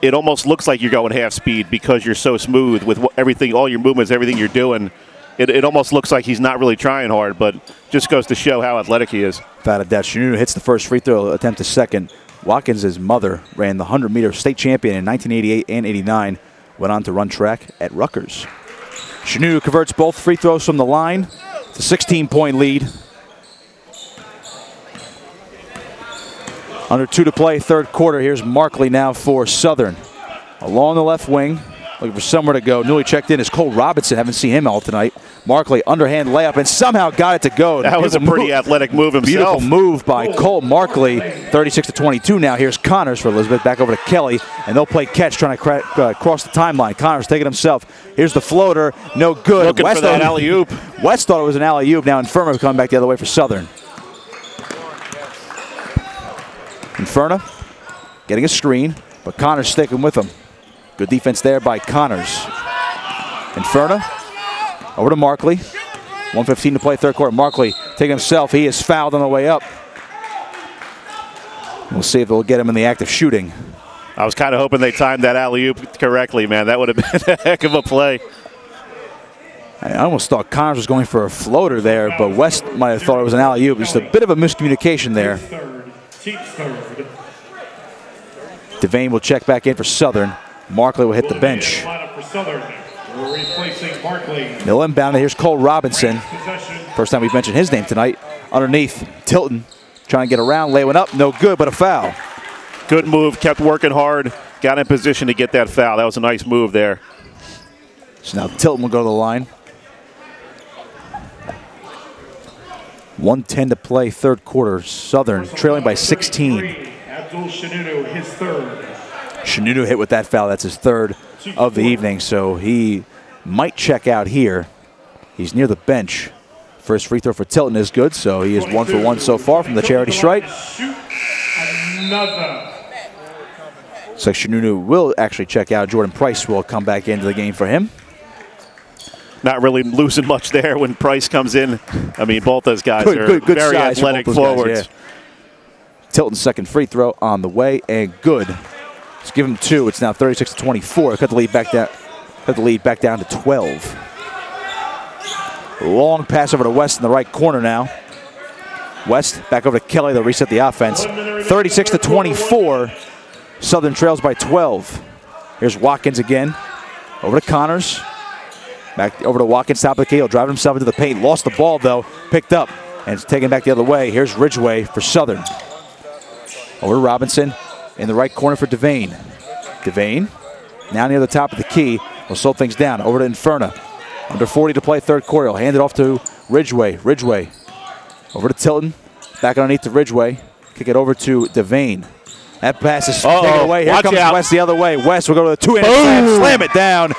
it almost looks like you're going half speed because you're so smooth with everything, all your movements, everything you're doing. It almost looks like he's not really trying hard, but just goes to show how athletic he is. Without a doubt, Shanunu hits the first free throw, attempt the second. Watkins' mother ran the 100-meter state champion in 1988 and 89. Went on to run track at Rutgers. Shanunu converts both free throws from the line. It's a 16-point lead. Under 2 to play, third quarter. Here's Markley now for Southern. Along the left wing, looking for somewhere to go. Newly checked in is Cole Robinson. Haven't seen him all tonight. Markley, underhand layup, and somehow got it to go. That was a pretty athletic move himself. Beautiful move by Cole Markley. 36-22 now. Here's Connors for Elizabeth. Back over to Kelly, and they'll play catch, trying to cross the timeline. Connors taking himself. Here's the floater. No good. Looking for that alley-oop. West thought it was an alley-oop. Now Inferno coming back the other way for Southern. Inferno getting a screen, but Connors sticking with him. Good defense there by Connors. Inferno over to Markley. 1:15 to play, third quarter. Markley taking himself. He is fouled on the way up. We'll see if they'll get him in the act of shooting. I was kind of hoping they timed that alley-oop correctly, man. That would have been a heck of a play. I almost thought Connors was going for a floater there, but West might have thought it was an alley-oop. Just a bit of a miscommunication there. Third. Devane will check back in for Southern. Markley will hit the bench. They'll inbound. Here's Cole Robinson. First time we've mentioned his name tonight. Underneath, Tilton trying to get around, lay one up, no good, but a foul. Good move, kept working hard, got in position to get that foul. That was a nice move there. So now Tilton will go to the line. 1:10 to play, third quarter. Southern trailing by 16. Abdul Shanudu, his third. Shanudu hit with that foul. That's his third of the evening, so he might check out here. He's near the bench. First free throw for Tilton is good, so he is 1 for 1 so far from the charity stripe. Another. So Shanudu will actually check out. Jordan Price will come back into the game for him. Not really losing much there when Price comes in. I mean, both those guys are good very size athletic for both those forwards. guys, yeah. Tilton's second free throw on the way, and good. Let's give him 2. It's now 36-24. Cut the lead back down. Cut the lead back down to 12. Long pass over to West in the right corner now. West back over to Kelly. They'll reset the offense. 36-24. Southern trails by 12. Here's Watkins again. Over to Connors. Back over to Watkins, top of the key. He'll drive himself into the paint. Lost the ball, though. Picked up and it's taken back the other way. Here's Ridgway for Southern. Over to Robinson in the right corner for Devane. Devane now near the top of the key. Will slow things down. Over to Inferna. Under 40 to play, third quarter. He'll hand it off to Ridgway. Ridgway over to Tilton. Back underneath to Ridgway. Kick it over to Devane. That pass is taken away. Here comes West the other way. West will go to the two-handed slam. Slam it down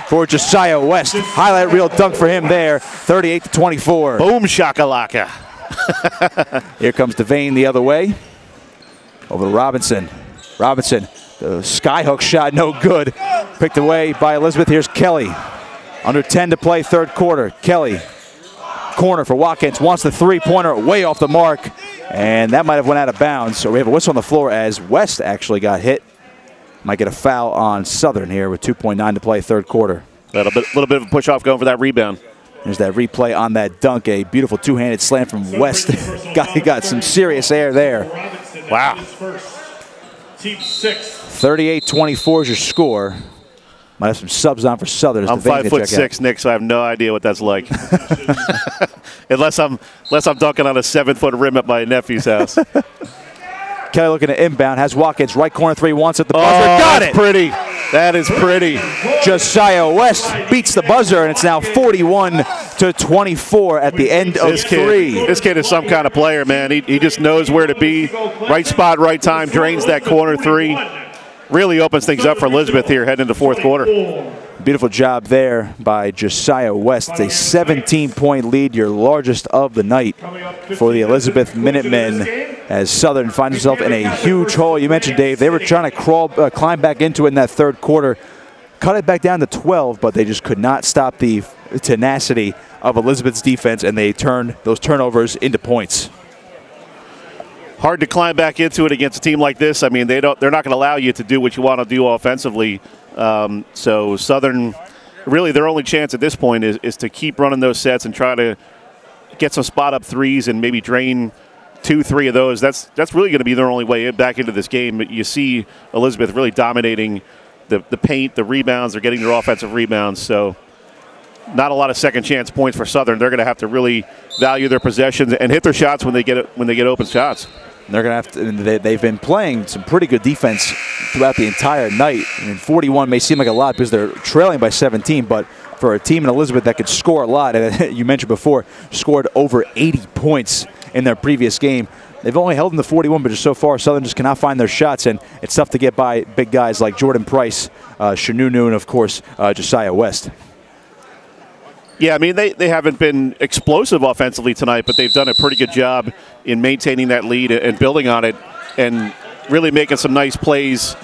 for Josiah West. Highlight reel dunk for him there. 38-24. Boom shakalaka. Here comes Devane the other way. Over to Robinson. Robinson, the skyhook shot, no good. Picked away by Elizabeth. Here's Kelly. Under 10 to play, third quarter. Kelly, corner for Watkins, wants the three-pointer, way off the mark, and that might have went out of bounds. So we have a whistle on the floor as West actually got hit. Might get a foul on Southern here with 2.9 to play, third quarter. Little bit of a push-off going for that rebound. There's that replay on that dunk. A beautiful two-handed slam from West. got some serious air there. Wow. Team 6. 38-24 is your score. Might have some subs on for Southern. I'm 5'6", Nick, so I have no idea what that's like. unless I'm dunking on a 7-foot rim at my nephew's house. Kelly looking to inbound. Has Watkins right corner three. Wants it. The buzzer. Got it. Pretty. That is pretty. Josiah West beats the buzzer, and it's now 41-24 at the end of three. This kid is some kind of player, man. He just knows where to be. Right spot, right time. Drains that corner three. Really opens things up for Elizabeth here heading into fourth quarter. Beautiful job there by Josiah West. It's a 17-point lead, your largest of the night for the Elizabeth Minutemen as Southern finds itself in a huge hole. You mentioned, Dave, they were trying to climb back into it in that third quarter. Cut it back down to 12, but they just could not stop the tenacity of Elizabeth's defense, and they turned those turnovers into points. Hard to climb back into it against a team like this. I mean, they're not going to allow you to do what you want to do offensively. So Southern, really their only chance at this point is to keep running those sets and try to get some spot-up threes and maybe drain 2-3 of those. That's really going to be their only way back into this game. You see Elizabeth really dominating the paint, the rebounds. They're getting their offensive rebounds. So not a lot of second-chance points for Southern. They're going to have to really value their possessions and hit their shots when they get open shots. They're going to have to. They've been playing some pretty good defense throughout the entire night. I mean, 41 may seem like a lot because they're trailing by 17, but for a team in Elizabeth that could score a lot, and you mentioned before, scored over 80 points in their previous game. They've only held them to 41, but just so far, Southern just cannot find their shots, and it's tough to get by big guys like Jordan Price, Shanunu, and of course Josiah West. Yeah, I mean, they haven't been explosive offensively tonight, but they've done a pretty good job in maintaining that lead and building on it and really making some nice plays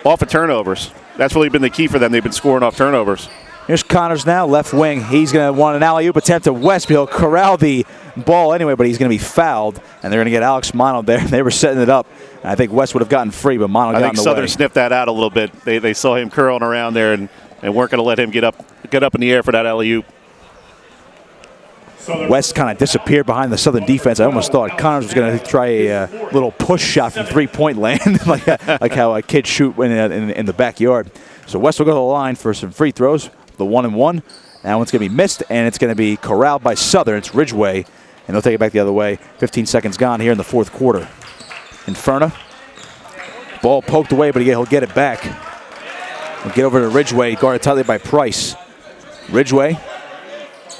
off of turnovers. That's really been the key for them. They've been scoring off turnovers. Here's Connors now, left wing. He's going to want an alley-oop attempt at West. He'll corral the ball anyway, but he's going to be fouled, and they're going to get Alex Mono there. They were setting it up. I think West would have gotten free, but Mono got in the way. I think Southern sniffed that out a little bit. They saw him curling around there and weren't going to let him get up in the air for that alley-oop. West kind of disappeared behind the Southern defense. I almost thought Connors was going to try a little push shot from three-point land, like how kids shoot in the backyard. So West will go to the line for some free throws, the 1-and-1. That one's going to be missed, and it's going to be corralled by Southern. It's Ridgeway, and they'll take it back the other way. 15 seconds gone here in the fourth quarter. Inferna. Ball poked away, but he'll get it back. He'll get over to Ridgeway, guarded tightly by Price. Ridgeway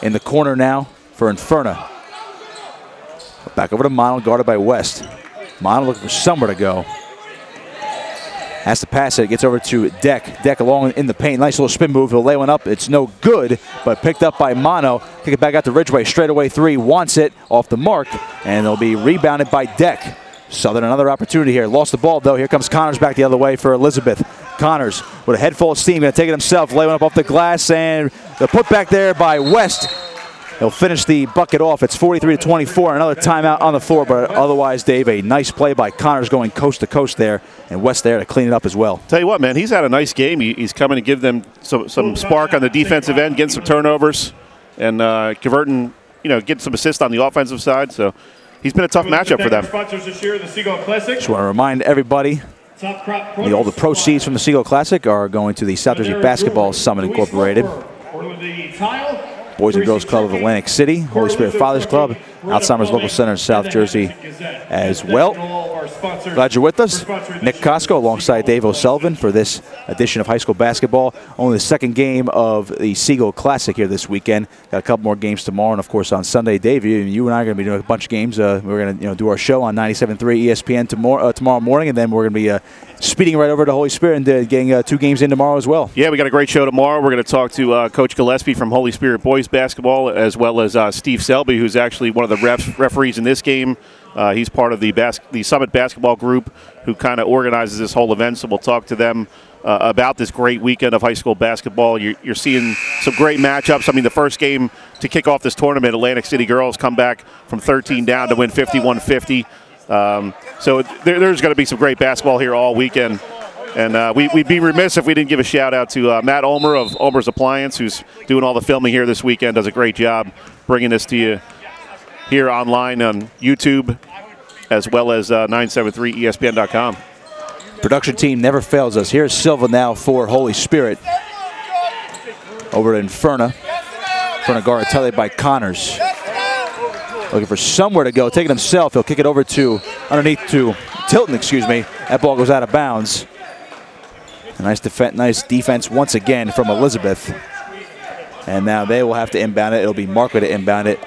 in the corner now for Inferna. Back over to Mono, guarded by West. Mono looking for somewhere to go. Has to pass it, gets over to Deck. Deck along in the paint, nice little spin move. He'll lay one up, it's no good, but picked up by Mono. Kick it back out to Ridgeway, straightaway three, wants it, off the mark, and it'll be rebounded by Deck. Southern another opportunity here. Lost the ball though. Here comes Connors back the other way for Elizabeth. Connors with a head full of steam, going to take it himself, lay one up off the glass, and the put back there by West. He'll finish the bucket off. It's 43-24. Another timeout on the floor, but otherwise, Dave, a nice play by Connors going coast to coast there, and West there to clean it up as well. Tell you what, man, he's had a nice game. He's coming to give them some spark on the defensive end, getting some turnovers, and converting, getting some assists on the offensive side. So he's been a tough matchup for them. Sponsors this year, the Seagull Classic. Just want to remind everybody, all the proceeds from the Seagull Classic are going to the South Jersey Basketball Summit Incorporated. Boys and Girls Club of Atlantic City, Holy Spirit Fathers Club, Alzheimer's Local Center in South Jersey as well. Glad you're with us. Nick Costco alongside Dave O'Sullivan for this edition of high school basketball. Only the second game of the Seagull Classic here this weekend. Got a couple more games tomorrow, and of course on Sunday, Dave, you and I are going to be doing a bunch of games. We're going to do our show on 97.3 ESPN tomorrow morning, and then we're going to be speeding right over to Holy Spirit and getting 2 games in tomorrow as well. Yeah, we got a great show tomorrow. We're going to talk to Coach Gillespie from Holy Spirit Boys Basketball, as well as Steve Selby, who's actually one of the referees in this game. He's part of the Summit Basketball Group, who kind of organizes this whole event. So we'll talk to them about this great weekend of high school basketball. You're seeing some great matchups. I mean, the first game to kick off this tournament, Atlantic City girls come back from 13 down to win 51-50. So there's going to be some great basketball here all weekend. And we'd be remiss if we didn't give a shout-out to Matt Ulmer of Ulmer's Appliance, who's doing all the filming here this weekend, does a great job bringing this to you here online on YouTube, as well as 973ESPN.com. Production team never fails us. Here's Silva now for Holy Spirit. Over to Inferna. Inferna guarded tightly by Connors. Looking for somewhere to go. Taking himself. He'll kick it over to underneath to Tilton, That ball goes out of bounds. A nice defense once again from Elizabeth. And now they will have to inbound it. It'll be Markley to inbound it.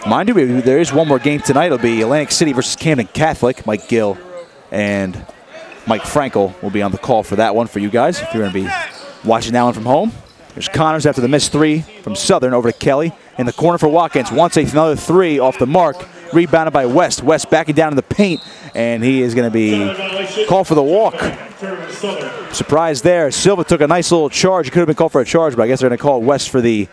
Mind you, there is one more game tonight. It'll be Atlantic City versus Camden Catholic. Mike Gill and Mike Frankel will be on the call for that one for you guys, if you're going to be watching that one from home. There's Connors after the missed three from Southern over to Kelly. In the corner for Watkins. Wants another three off the mark. Rebounded by West. West backing down in the paint, and he is going to be called for the walk. Surprise there. Silva took a nice little charge. He could have been called for a charge, but I guess they're going to call West for the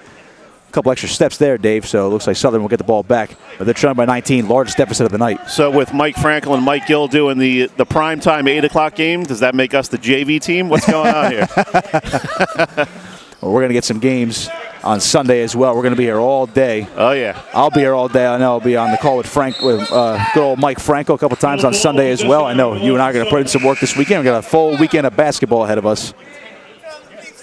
couple extra steps there, Dave. So it looks like Southern will get the ball back. But they're trailing by 19, largest deficit of the night. So with Mike Frankel and Mike Gill doing the primetime 8 o'clock game, does that make us the JV team? What's going on here? Well, we're going to get some games on Sunday as well. We're going to be here all day. Oh, yeah. I'll be here all day. I know I'll be on the call with good old Mike Frankel a couple times on Sunday as well. I know you and I are going to put in some work this weekend. We've got a full weekend of basketball ahead of us.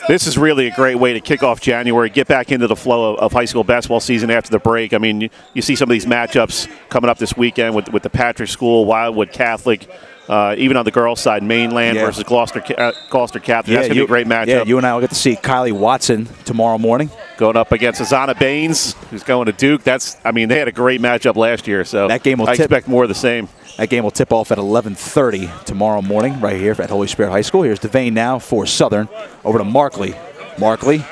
This is really a great way to kick off January, get back into the flow of high school basketball season after the break. I mean, you see some of these matchups coming up this weekend with the Patrick School, Wildwood Catholic, even on the girls' side, Mainland versus Gloucester Catholic. That's going to be a great matchup. Yeah, you and I will get to see Kylie Watson tomorrow morning. Going up against Azana Baines, who's going to Duke. They had a great matchup last year, so that game will expect more of the same. That game will tip off at 11:30 tomorrow morning right here at Holy Spirit High School. Here's Devane now for Southern. Over to Markley. Markley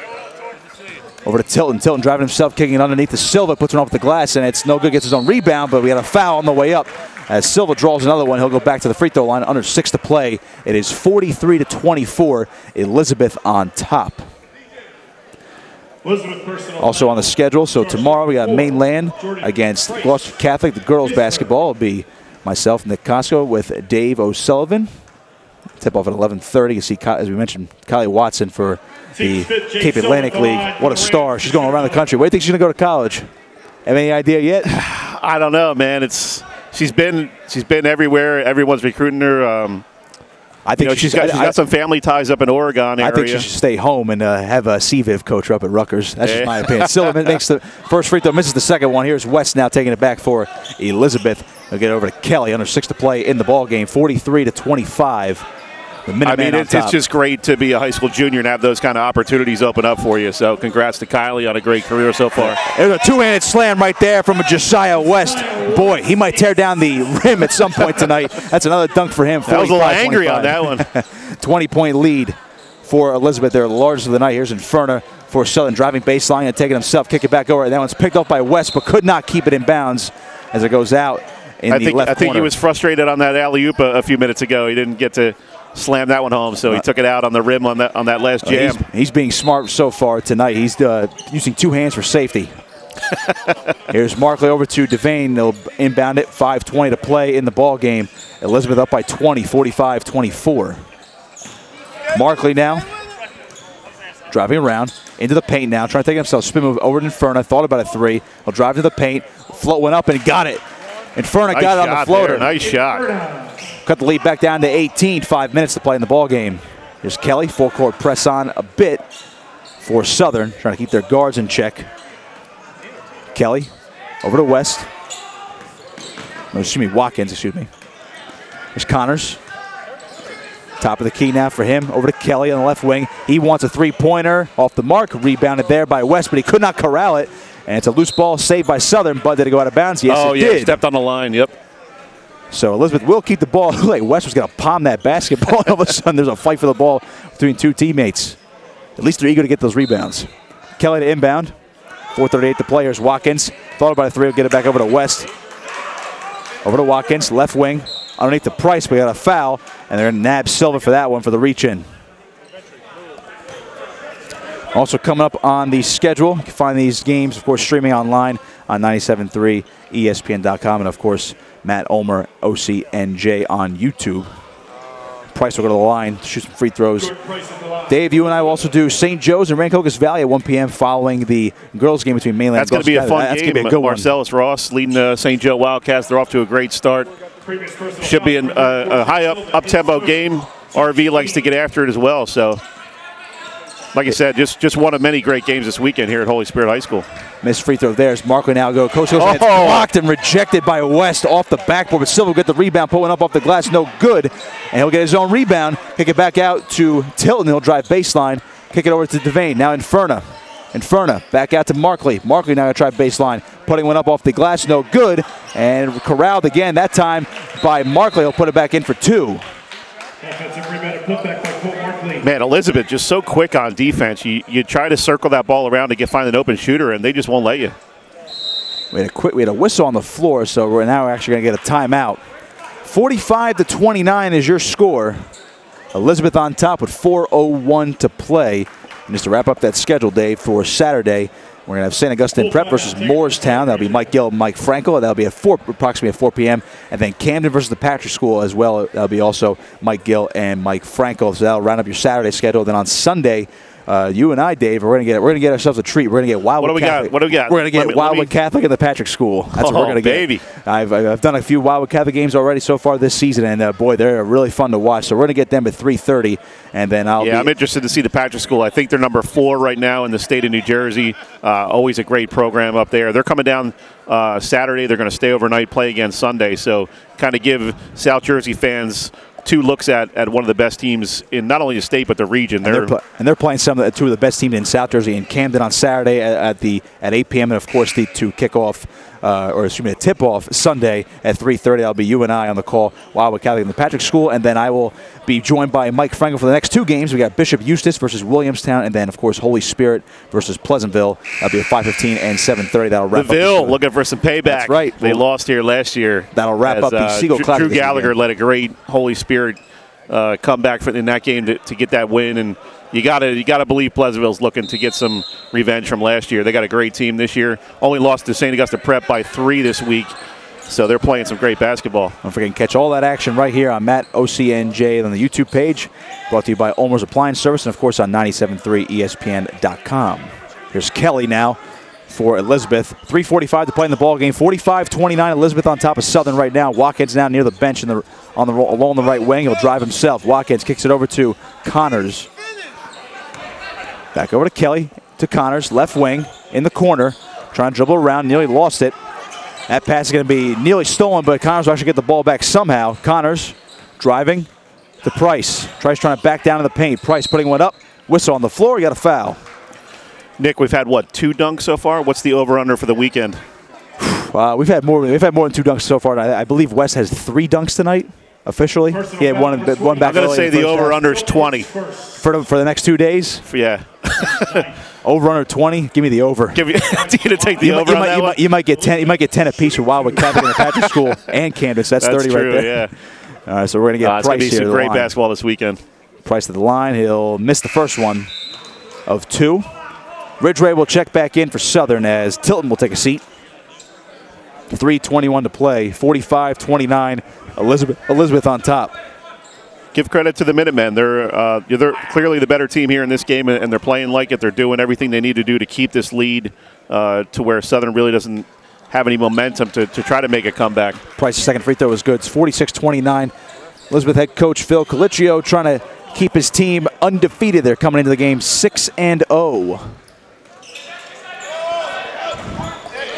over to Tilton. Tilton driving himself, kicking it underneath the Silva, puts one off the glass, and it's no good. Gets his own rebound, but we had a foul on the way up. As Silva draws another one, he'll go back to the free throw line. Under 6 to play. It is 43-24. Elizabeth on top. Also on the schedule, so tomorrow we got Mainland against Gloucester Catholic. The girls basketball will be myself, Nick Costco, with Dave O'Sullivan. Tip-off at 11:30. You see, as we mentioned, Kylie Watson for the Cape Atlantic League. What a star. She's going around the country. Where do you think she's going to go to college? Have any idea yet? I don't know, man. She's been everywhere. Everyone's recruiting her. I think she's got some family ties up in Oregon area. I think she should stay home and have a CVIV coach up at Rutgers. That's just my opinion. Still makes the first free throw, misses the second one. Here's West now taking it back for Elizabeth. They'll get over to Kelly. Under 6 to play in the ball game. 43-25. I mean, it's just great to be a high school junior and have those kind of opportunities open up for you. So congrats to Kylie on a great career so far. There's a two-handed slam right there from Josiah West. Boy, he might tear down the rim at some point tonight. That's another dunk for him. I was a little angry on that one. 20-point lead for Elizabeth. They're the largest of the night. Here's Inferna for Southern, driving baseline and taking himself, kick it back over. And that one's picked up by West, but could not keep it in bounds as it goes out in the left corner. I think he was frustrated on that alley-oop a few minutes ago. He didn't get to slam that one home, so he took it out on the rim on that last jam. He's being smart so far tonight. He's using two hands for safety. Here's Markley over to Devane. They'll inbound it. 5:20 to play in the ball game. Elizabeth up by 20, 45-24. Markley now driving around into the paint now, trying to take himself. Spin move over to Inferna. Thought about a three. He'll drive to the paint. Float went up and got it. Inferna got it on the floater. There. Nice shot. Cut the lead back down to 18. 5 minutes to play in the ball game. Here's Kelly. Full court press on a bit for Southern, trying to keep their guards in check. Kelly over to West. No, excuse me, Watkins, excuse me. Here's Connors. Top of the key now for him. Over to Kelly on the left wing. He wants a three-pointer. Off the mark. Rebounded there by West, but he could not corral it. And it's a loose ball saved by Southern. Bud, did it go out of bounds? Yes, it did. Stepped on the line, yep. So Elizabeth will keep the ball. Like West was going to palm that basketball. All of a sudden, there's a fight for the ball between two teammates. At least they're eager to get those rebounds. Kelly to inbound. 4:38 to play. Here's Watkins. Thought about a three. Will get it back over to West. Over to Watkins, left wing. Underneath the Price, we got a foul. And they're going to nab Silva for that one for the reach-in. Also coming up on the schedule, you can find these games, of course, streaming online on 97.3, ESPN.com, and, of course, Matt Ulmer, OCNJ on YouTube. Price will go to the line, shoot some free throws. Dave, you and I will also do St. Joe's and Rancocas Valley at 1 p.m. following the girls' game between Mainland and That's going to be a fun game. That's going to be a good Marcellus Ross leading St. Joe Wildcats. They're off to a great start. Should be a high up-tempo game. RV likes to get after it as well, so... Like I said, just one of many great games this weekend here at Holy Spirit High School. Missed free throw there. Markley now go. Coach goes and it's blocked and rejected by West off the backboard. But Silva will get the rebound, pulling up off the glass. No good. And he'll get his own rebound. Kick it back out to Tilton. He'll drive baseline. Kick it over to Devane. Now Inferna. Inferna back out to Markley. Markley now going to try baseline. Putting one up off the glass. No good. And corralled again, that time by Markley. He'll put it back in for two. Man, Elizabeth just so quick on defense. You try to circle that ball around to find an open shooter, and they just won't let you. We had a whistle on the floor, so we're now actually going to get a timeout. 45-29 is your score. Elizabeth on top with 4:01 to play. And just to wrap up that schedule, Dave, for Saturday, we're going to have St. Augustine Prep versus Moorestown. That'll be Mike Gill and Mike Frankel. That'll be approximately at 4 p.m. And then Camden versus the Patrick School as well. That'll be also Mike Gill and Mike Frankel. So that'll round up your Saturday schedule. Then on Sunday, you and I, Dave, we're going to get ourselves a treat. We're going to get Wildwood Catholic. What do we got? We're going to get Wildwood Catholic and the Patrick School. That's what we're going to get. Baby. I've done a few Wildwood Catholic games already so far this season, and boy, they're really fun to watch. So we're going to get them at 3:30, and then I'm interested to see the Patrick School. I think they're number 4 right now in the state of New Jersey. Always a great program up there. They're coming down Saturday. They're going to stay overnight, play again Sunday. So kind of give South Jersey fans 2 looks at one of the best teams in not only the state but the region. They're playing two of the best teams in South Jersey in Camden on Saturday at 8 p.m. and of course to kick off tip off Sunday at 3:30. That'll be you and I on the call. Wildwood Catholic and the Patrick School, and then I will be joined by Mike Frankel for the next 2 games. We got Bishop Eustis versus Williamstown, and then of course Holy Spirit versus Pleasantville. That'll be at 5:15 and 7:30. That'll wrap up. Ville looking for some payback. That's right. They lost here last year. That'll wrap up the Seagull Classic. Drew Gallagher led a great Holy Spirit comeback in that game to get that win, and you gotta believe Pleasantville's looking to get some revenge from last year. They got a great team this year. Only lost to St. Augusta Prep by 3 this week. So they're playing some great basketball. Don't forget, you can catch all that action right here on Matt OCNJ on the YouTube page. Brought to you by Olmer's Appliance Service and, of course, on 97.3 ESPN.com. Here's Kelly now for Elizabeth. 3:45 to play in the ball game. 45-29. Elizabeth on top of Southern right now. Watkins now near the bench along the right wing. He'll drive himself. Watkins kicks it over to Connors. Back over to Kelly, to Connors, left wing, in the corner. Trying to dribble around, nearly lost it. That pass is going to be nearly stolen, but Connors will actually get the ball back somehow. Connors driving to Price. Price trying to back down in the paint. Price putting one up. Whistle on the floor. You got a foul. Nick, we've had, what, 2 dunks so far? What's the over-under for the weekend? We've had more than 2 dunks so far. I believe West has 3 dunks tonight, officially. He had one back. I'm going to say the over-under is 20. For the next 2 days? Yeah. Over-under 20? Give me the over. Do you take the over on that one? You might get 10. You might get 10 apiece for Wildwood Catholic and Patrick School and Camden. So that's 30 true, right there. Yeah. All right, so we're going to get Price here. It's going to be some great basketball this weekend. Price to the line. He'll miss the first one of 2. Ridgeway will check back in for Southern as Tilton will take a seat. 3:21 to play. 45-29. Elizabeth on top. Give credit to the Minutemen. They're clearly the better team here in this game, and they're playing like it. They're doing everything they need to do to keep this lead to where Southern really doesn't have any momentum to try to make a comeback. Price's second free throw is good. It's 46-29. Elizabeth head coach Phil Colicchio trying to keep his team undefeated. They're coming into the game 6-0.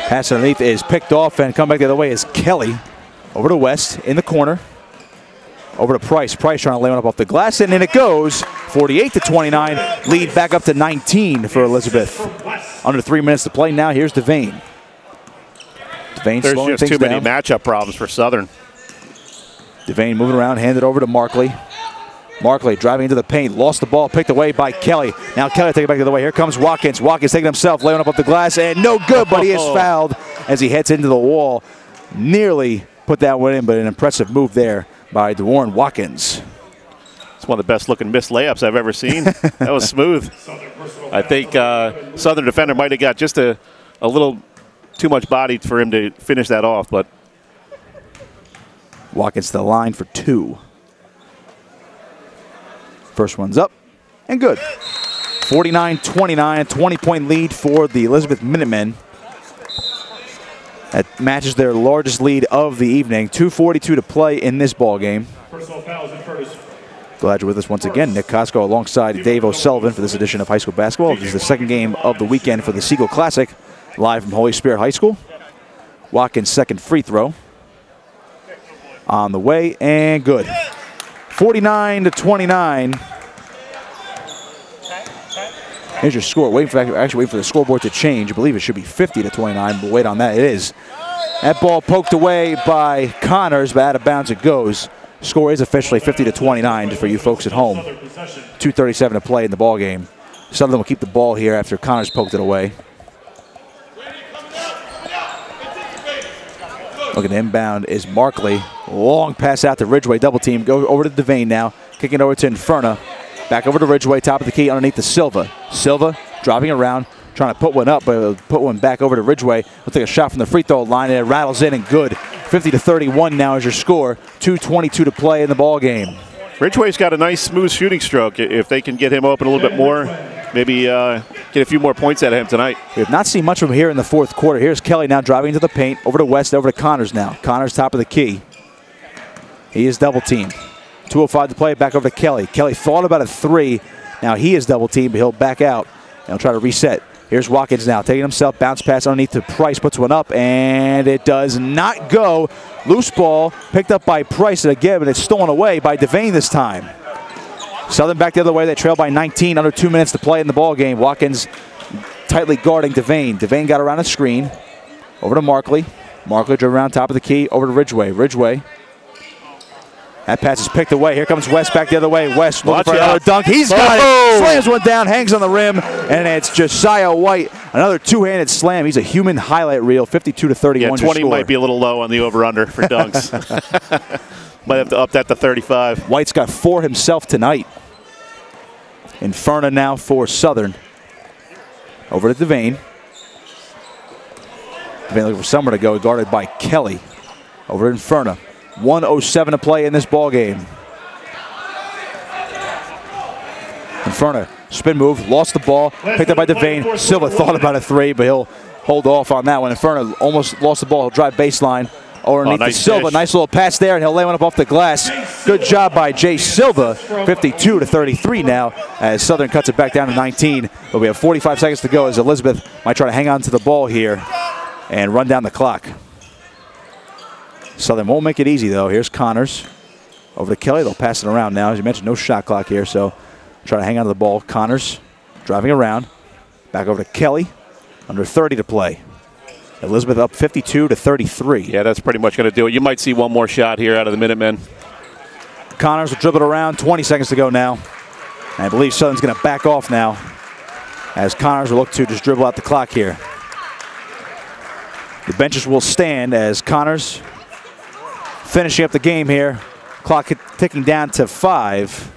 Pass underneath is picked off and come back the other way is Kelly. Over to West in the corner. Over to Price. Price trying to lay one up off the glass, and in it goes. 48-29. Lead back up to 19 for Elizabeth. Under 3 minutes to play now. Here's Devane. Devane There's slowing just things too many down. matchup problems for Southern. Devane moving around, handed over to Markley. Markley driving into the paint, lost the ball, picked away by Kelly. Now Kelly taking it back the other way. Here comes Watkins. Watkins taking himself, laying up off the glass, and no good, but he is fouled as he heads into the wall. Nearly put that one in, but an impressive move there by DeWarren Watkins. It's one of the best looking missed layups I've ever seen. That was smooth. I think Southern defender might have got just a little too much body for him to finish that off, but Watkins to the line for 2. First one's up and good. 49-29, a 20-point lead for the Elizabeth Minutemen. That matches their largest lead of the evening. 2:42 to play in this ball game. Personal fouls in first. Glad you're with us once again. Nick Costco alongside Dave O'Sullivan for this edition of High School Basketball. This is the second game of the weekend for the Seagull Classic, live from Holy Spirit High School. Watkins' second free throw on the way, and good. 49-29. Here's your score. Wait for the scoreboard to change. I believe it should be 50-29, but wait on that. It is. That ball poked away by Connors, but out of bounds it goes. Score is officially 50-29 for you folks at home. 2:37 to play in the ball game. Southern will keep the ball here after Connors poked it away. Looking to inbound is Markley. Long pass out to Ridgeway. Double team. Go over to Devane now. Kicking over to Inferna. Back over to Ridgeway. Top of the key underneath to Silva. Silva driving around. Trying to put one up, but put one back over to Ridgeway. We'll take a shot from the free throw line, and it rattles in and good. 50-31 now is your score. 2:22 to play in the ball game. Ridgeway's got a nice, smooth shooting stroke. If they can get him open a little bit more, maybe get a few more points out of him tonight. We have not seen much from him here in the fourth quarter. Here's Kelly now driving into the paint. Over to West, over to Connors now. Connors top of the key. He is double teamed. 2:05 to play, back over to Kelly. Kelly thought about a 3. Now he is double teamed, but he'll back out. And he'll try to reset. Here's Watkins now, taking himself, bounce pass underneath to Price, puts one up, and it does not go. Loose ball picked up by Price again, but it's stolen away by Devane this time. Southern back the other way. They trail by 19, under 2 minutes to play in the ball game. Watkins tightly guarding Devane. Devane got around the screen. Over to Markley. Markley drove around top of the key, over to Ridgeway. Ridgeway. That pass is picked away. Here comes West back the other way. West looking for another dunk. He's got it. Slams one down, hangs on the rim, and it's Josiah White. Another two-handed slam. He's a human highlight reel. 52-31. Yeah, 20 might be a little low on the over-under for dunks. Might have to up that to 35. White's got 4 himself tonight. Inferna now for Southern. Over to Devane. Devane looking for somewhere to go, guarded by Kelly. over Inferno. 1:07 to play in this ball game. Inferno, spin move, lost the ball, picked up by Devane. Silva thought about a three, but he'll hold off on that one. Inferno almost lost the ball. He'll drive baseline underneath to Silva. Dish. Nice little pass there, and he'll lay one up off the glass. Good job by Jay Silva. 52 to 33 now, as Southern cuts it back down to 19. But we have 45 seconds to go as Elizabeth might try to hang on to the ball here and run down the clock. Southern won't make it easy, though. Here's Connors over to Kelly. They'll pass it around now. As you mentioned, no shot clock here, so try to hang on to the ball. Connors driving around. Back over to Kelly. Under 30 to play. Elizabeth up 52 to 33. Yeah, that's pretty much going to do it. You might see one more shot here out of the Minutemen. Connors will dribble it around. 20 seconds to go now. And I believe Southern's going to back off now, as Connors will look to just dribble out the clock here. The benches will stand as Connors finishing up the game here. Clock ticking down to 5.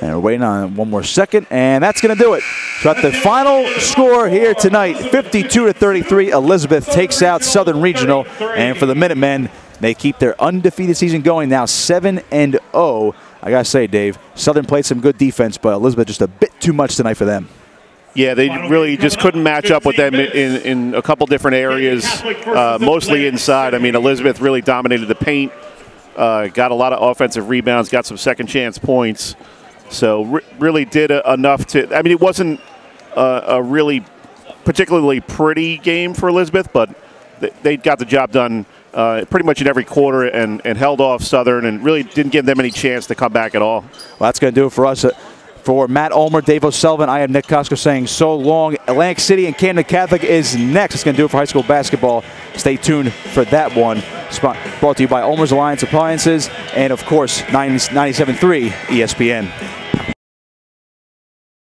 And we're waiting on one more second, and that's going to do it. So at the final score here tonight, 52 to 33, Elizabeth takes out Southern Regional. And for the Minutemen, they keep their undefeated season going now, 7-0. I got to say, Dave, Southern played some good defense, but Elizabeth just a bit too much tonight for them. Yeah, they really just couldn't match up with them in a couple different areas, mostly inside. I mean, Elizabeth really dominated the paint, got a lot of offensive rebounds, got some second chance points. So really did enough to, I mean, it wasn't a really particularly pretty game for Elizabeth, but they got the job done pretty much in every quarter and held off Southern and really didn't give them any chance to come back at all. Well, that's going to do it for us. For Matt Ulmer, Dave O'Sullivan, I am Nick Costco saying so long. Atlantic City and Camden Catholic is next. It's going to do it for high school basketball. Stay tuned for that one. Brought to you by Ulmer's Alliance Appliances and, of course, 97.3 ESPN.